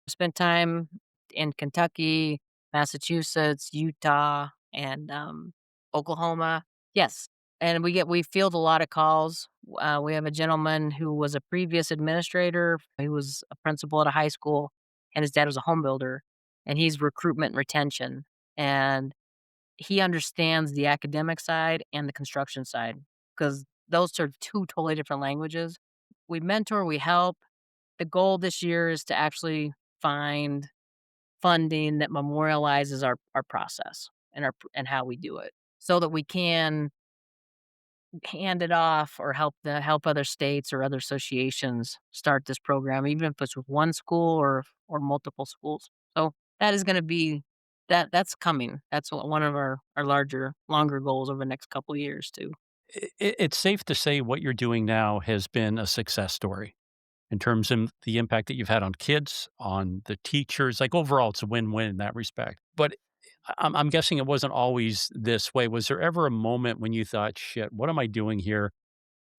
spent time in Kentucky, Massachusetts, Utah, and, Oklahoma. Yes, and we field a lot of calls. We have a gentleman who was a previous administrator. He was a principal at a high school, and his dad was a home builder, and he's recruitment and retention, and he understands the academic side and the construction side because those are 2 totally different languages. We mentor, we help. The goal this year is to actually find funding that memorializes our process and and how we do it so that we can hand it off or help other states or other associations start this program, even if it's with one school or multiple schools. So that is going to be that's coming. That's one of our longer goals over the next couple of years too. It's safe to say what you're doing now has been a success story in terms of the impact that you've had on kids, on the teachers, like, overall, it's a win-win in that respect. But I'm guessing it wasn't always this way. Was there ever a moment when you thought, "Shit, what am I doing here?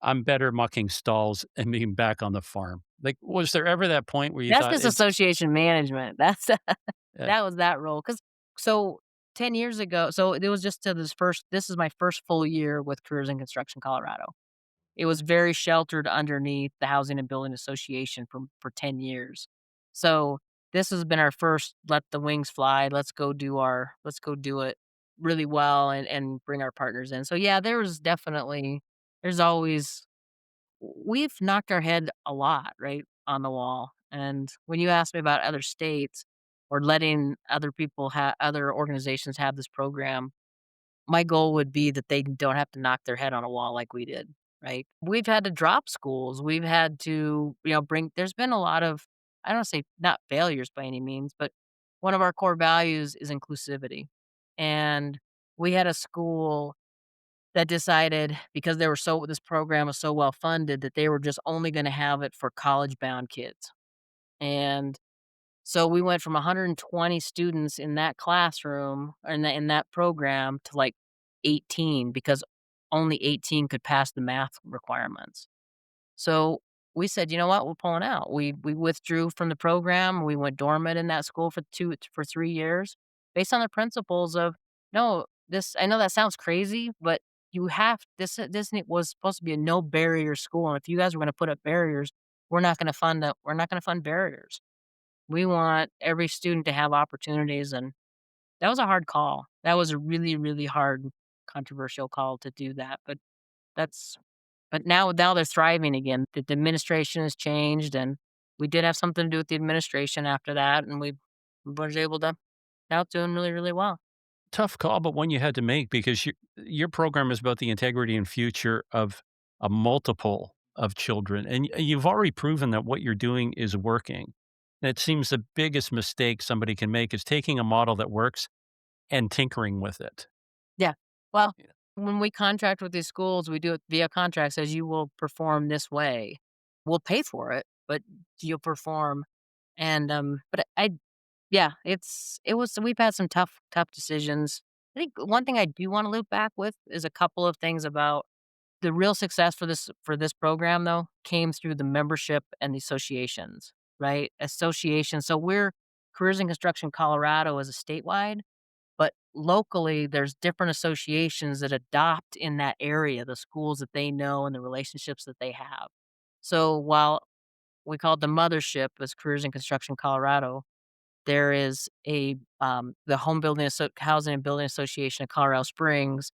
I'm better mucking stalls and being back on the farm." Like, was there ever that point where you That's thought just it's association management. That's uh, that was that role. Cause so 10 years ago, so it was just to this is my first full year with Careers in Construction Colorado. It was very sheltered underneath the Housing and Building Association for 10 years. So, this has been our first let the wings fly, let's go do it really well and bring our partners in. So, yeah, there's always we've knocked our head a lot, right, on the wall, and when you ask me about other states or letting other organizations have this program, my goal would be that they don't have to knock their head on a wall like we did, right? We've had to drop schools. We've had to, there's been a lot of, I don't wanna say not failures by any means, but one of our core values is inclusivity. And we had a school that decided because this program was so well funded that they were just only gonna have it for college bound kids. And so we went from 120 students in that classroom in that program to, like, 18 because only 18 could pass the math requirements. So we said, "You know what? We're pulling out." We withdrew from the program. We went dormant in that school for 3 years based on the principles of, "No, this I know that sounds crazy, but you have was supposed to be a no barrier school, and if you guys are gonna put up barriers, we're not gonna fund barriers." We want every student to have opportunities, and that was a hard call. That was a really, really hard, controversial call to do that, that's but now they're thriving again. The administration has changed, and we did have something to do with the administration after that, and we was able to now it's doing really, really well. Tough call, but one you had to make because your program is about the integrity and future of a multiple of children, and you've already proven that what you're doing is working. And it seems the biggest mistake somebody can make is taking a model that works and tinkering with it. Yeah. Well, Yeah. when we contract with these schools, we do it via contract says you will perform this way. We'll pay for it, but you'll perform. And but yeah, we've had some tough decisions. I think one thing I do want to loop back with is a couple of things about the real success for this program though came through the membership and the associations, right? Associations. So we're Careers in Construction Colorado is a statewide, but locally, there's different associations that adopt in that area the schools that they know and the relationships that they have. So while we call it the mothership as Careers in Construction Colorado, there is the Housing and Building Association of Colorado Springs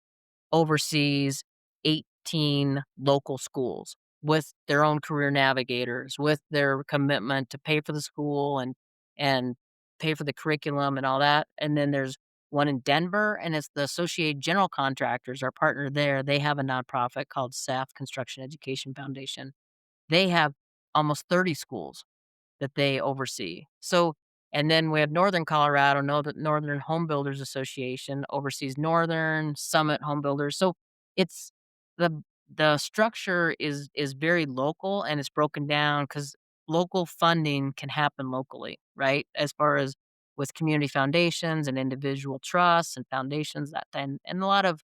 oversees 18 local schools with their own career navigators, with their commitment to pay for the school and pay for the curriculum and all that. And then there's one in Denver, and it's the Associated General Contractors, our partner there. They have a nonprofit called SAF Construction Education Foundation. They have almost 30 schools that they oversee. So and then we have Northern Colorado, Northern Home Builders Association oversees Northern, Summit Home Builders. So it's the the structure is very local and it's broken down because local funding can happen locally, right? As far as with community foundations and individual trusts and foundations and a lot of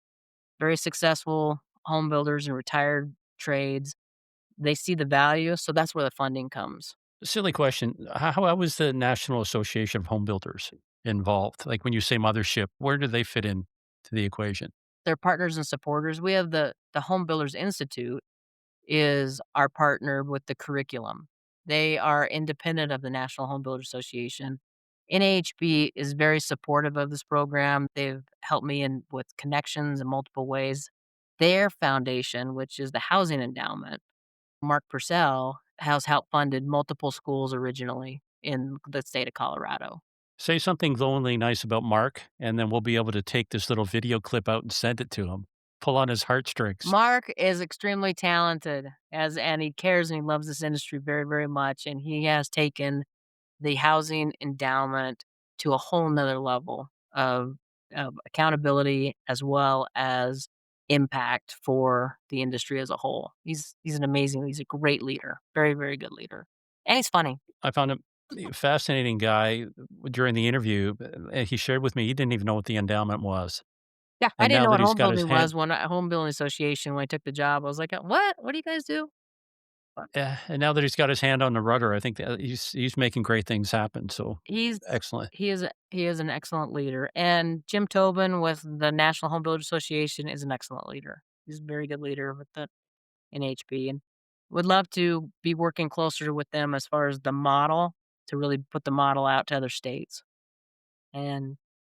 very successful home builders and retired trades, they see the value, so that's where the funding comes. Silly question. How was the National Association of Home Builders involved? Like when you say mothership, where do they fit in to the equation? They're partners and supporters. We have the Home Builders Institute is our partner with the curriculum. They are independent of the National Home Builders Association. NAHB is very supportive of this program. They've helped me in with connections in multiple ways. Their foundation, which is the Housing Endowment, Mark Purcell, has helped funded multiple schools originally in the state of Colorado. Say something glowingly nice about Mark, and then we'll be able to take this little video clip out and send it to him. Pull on his heartstrings. Mark is extremely talented and he cares and he loves this industry very, very much, and he has taken the housing endowment to a whole nother level of accountability as well as impact for the industry as a whole. He's a great leader, very, very good leader, and he's funny. I found him a fascinating guy during the interview. He shared with me he didn't even know what the endowment was. Yeah, I And didn't now know that what he's home got his building hand was when home building association when I took the job. I was like, "What? What do you guys do?" But and now that he's got his hand on the rudder, I think that he's making great things happen, so he's excellent. he is an excellent leader, and Jim Tobin with the National Home Builders Association is an excellent leader. He's a very good leader with the NHB, and would love to be working closer with them as far as the model to really put the model out to other states. And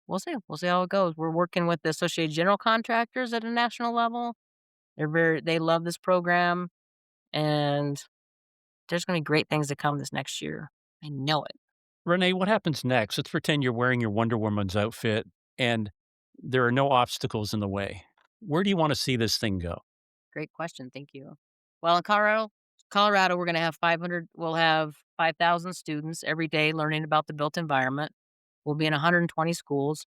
we'll see. We'll see how it goes. We're working with the Associated General Contractors at a national level. They love this program, and there's gonna be great things to come this next year. I know it. Renee, what happens next? Let's pretend you're wearing your Wonder Woman's outfit and there are no obstacles in the way. Where do you want to see this thing go? Great question, thank you. Well, in Colorado, we're gonna have 500 we'll have 5,000 students every day learning about the built environment. We'll be in 120 schools.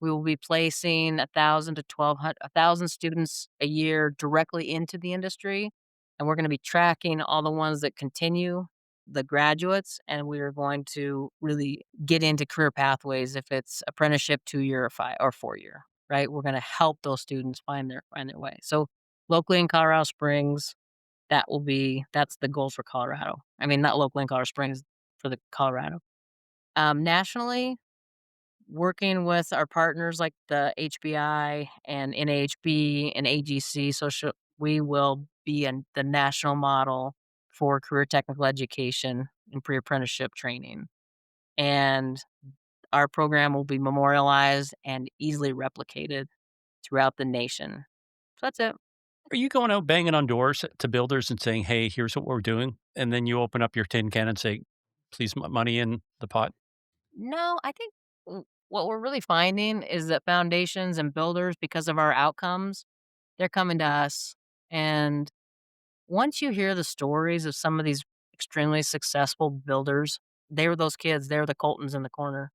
We will be placing 1,000 to 1,200 1,000 students a year directly into the industry, and we're gonna be tracking all the ones that continue, the graduates, and we are going to really get into career pathways if it's apprenticeship 2-year or 5 or 4-year, right? We're gonna help those students find their way. So, locally in Colorado Springs, that's the goals for Colorado. I mean, not locally in Colorado Springs, for the Colorado. Nationally, working with our partners like the HBI and NAHB and AGC Social, we will be in the national model for career technical education and pre-apprenticeship training. And our program will be memorialized and easily replicated throughout the nation. So that's it. Are you going out banging on doors to builders and saying, "Hey, here's what we're doing," and then you open up your tin can and say, "Please, money in the pot"? No, I think what we're really finding is that foundations and builders, because of our outcomes, they're coming to us. And once you hear the stories of some of these extremely successful builders, they were those kids, they're the Coltons in the corner.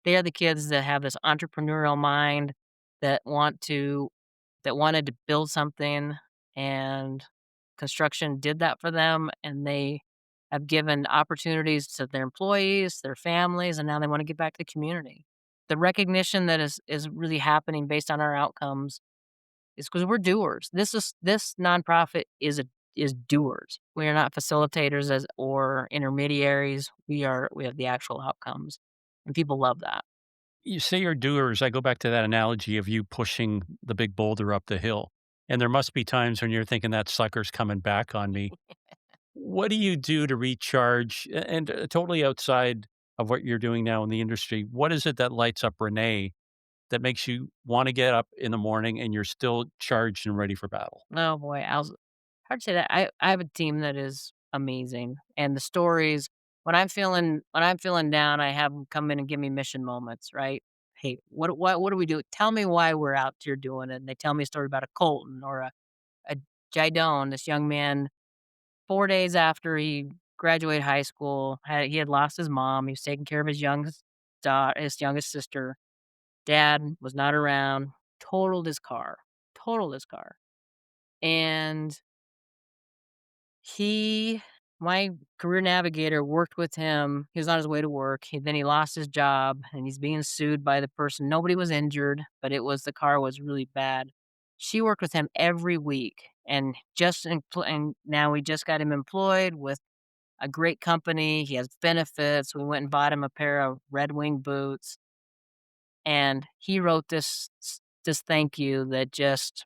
They are the kids that have this entrepreneurial mind that wanted to build something, and construction did that for them, and they have given opportunities to their employees, their families, and now they want to give back to the community. The recognition that is really happening based on our outcomes is because we're doers. This nonprofit is doers. We are not facilitators as or intermediaries. We have the actual outcomes, and people love that. You say you're doers. I go back to that analogy of you pushing the big boulder up the hill, and there must be times when you're thinking, "That sucker's coming back on me." What do you do to recharge and, totally outside of what you're doing now in the industry, what is it that lights up Renee that makes you wanna get up in the morning and you're still charged and ready for battle? Oh boy, hard to say that. I have a team that is amazing, and the stories when I'm feeling down, I have them come in and give me mission moments, right? Hey, what do we do? Tell me why we're out here doing it. And they tell me a story about a Colton or a Jidon, this young man. 4 days after he graduated high school, he had lost his mom. He was taking care of his youngest sister. Dad was not around. Totaled his car. Totaled his car. And he my career navigator worked with him. He was on his way to work. Then he lost his job and he's being sued by the person. Nobody was injured, but the car was really bad. She worked with him every week and and now we just got him employed with a great company. He has benefits. We went and bought him a pair of Red Wing boots, and he wrote this thank you that just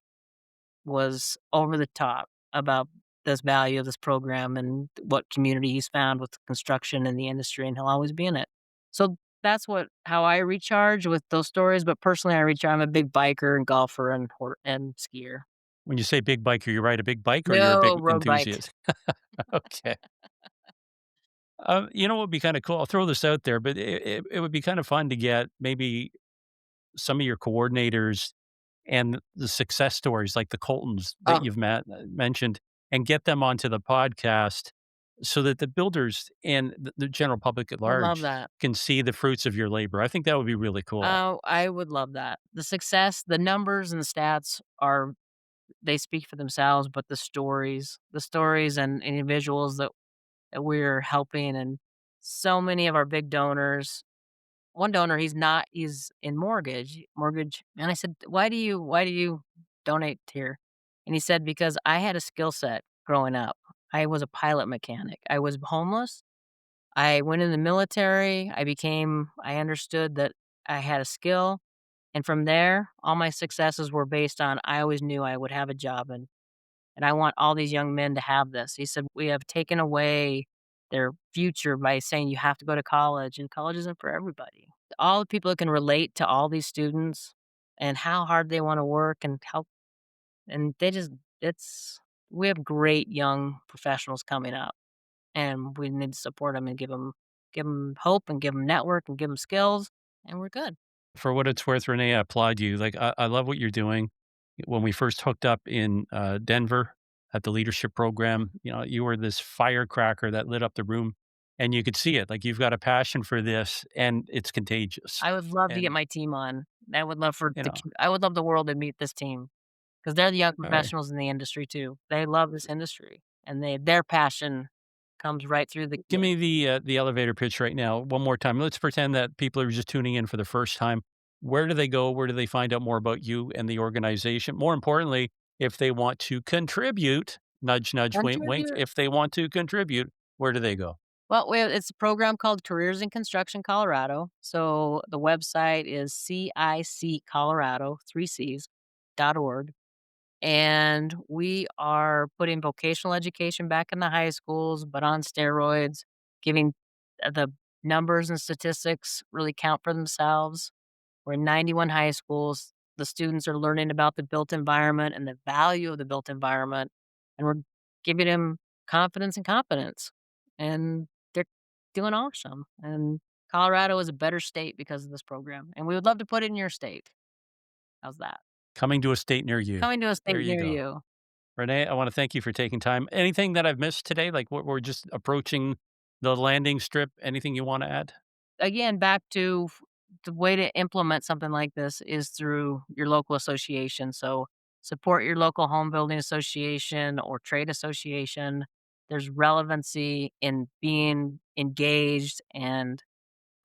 was over the top about this value of this program and what community he's found with construction and the industry, and he'll always be in it. So that's how I recharge with those stories. But personally, I recharge. I'm a big biker and golfer and skier. When you say big biker, you ride a big bike or you're a No big road bike. enthusiast? Okay. You know what would be kinda cool? I'll throw this out there, but it would be kind of fun to get maybe some of your coordinators and the success stories like the Coltons that Oh, you've mentioned and get them onto the podcast so that the builders and the general public at would love large that. can see the fruits of your labor. I think that would be really cool. Oh, I would love that. The numbers and the stats they speak for themselves, but the stories and individuals that we're helping, and so many of our big donors. One donor, he's in mortgage, and I said, "Why do you donate here?" And he said, "Because I had a skill set growing up. I was a pilot mechanic. I was homeless. I went in the military. I understood that I had a skill, and from there, all my successes were based on I always knew I would have a job, and I want all these young men to have this." He said, "We have taken away their future by saying you have to go to college, and college isn't for everybody." all the people that can relate to all these students and how hard they wanna work and how and they just it's we have great young professionals coming up, and we need to support them and give them hope and give them network and give them skills, and we're good. For what it's worth, Renee, I applaud you. Like, I love what you're doing. When we first hooked up in Denver at the leadership program, you were this firecracker that lit up the room, and you could see it. Like, you've got a passion for this, and it's contagious. I would love to get And my team on. you know, I would love the world to meet this team because 'cause they're the young all right. professionals in the industry too. They love this industry, and their passion comes right through the Give kids. me the elevator pitch right now, one more time. Let's pretend that people are just tuning in for the first time. Where do they go? Where do they find out more about you and the organization? More importantly, if they want to contribute, nudge, nudge, wink, wink. Contribute. If they want to contribute, where do they go? Well, it's a program called Careers in Construction Colorado. So the website is CIC Colorado, 3 C's, .org. And we are putting vocational education back in the high schools, but on steroids, giving the numbers and statistics really count for themselves. We're in 91 high schools. The students are learning about the built environment and the value of the built environment, and we're giving them confidence and competence. And they're doing awesome. And Colorado is a better state because of this program, and we would love to put it in your state. How's that? Coming to a state near you. Coming to a There state you near go. you. Renee, I want to thank you for taking time. Anything that I've missed today? Like we're just approaching the landing strip. Anything you want to add? Again, back to the way to implement something like this is through your local association. So support your local home building association or trade association. There's relevancy in being engaged, and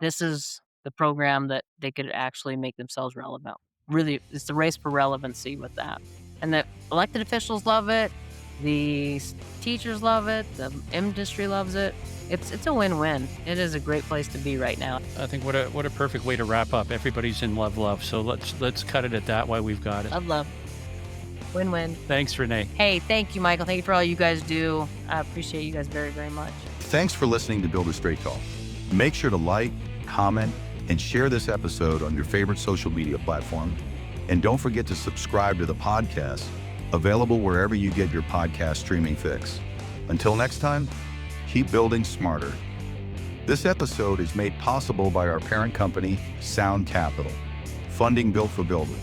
this is the program that they could actually make themselves relevant. Really, it's the race for relevancy with that. And the elected officials love it, teachers love it, the industry loves it. It's a win-win. It is a great place to be right now. I think what a perfect way to wrap up. Everybody's in love, love. So let's cut it at that while we've got it. Love. Win-win. Thanks, Renee. Hey, thank you, Michael. Thank you for all you guys do. I appreciate you guys very, very much. Thanks for listening to Builder Straight Talk. Make sure to like, comment, and share this episode on your favorite social media platform. And don't forget to subscribe to the podcast, available wherever you get your podcast streaming fix. Until next time, keep building smarter. This episode is made possible by our parent company, Sound Capital, funding built for builders.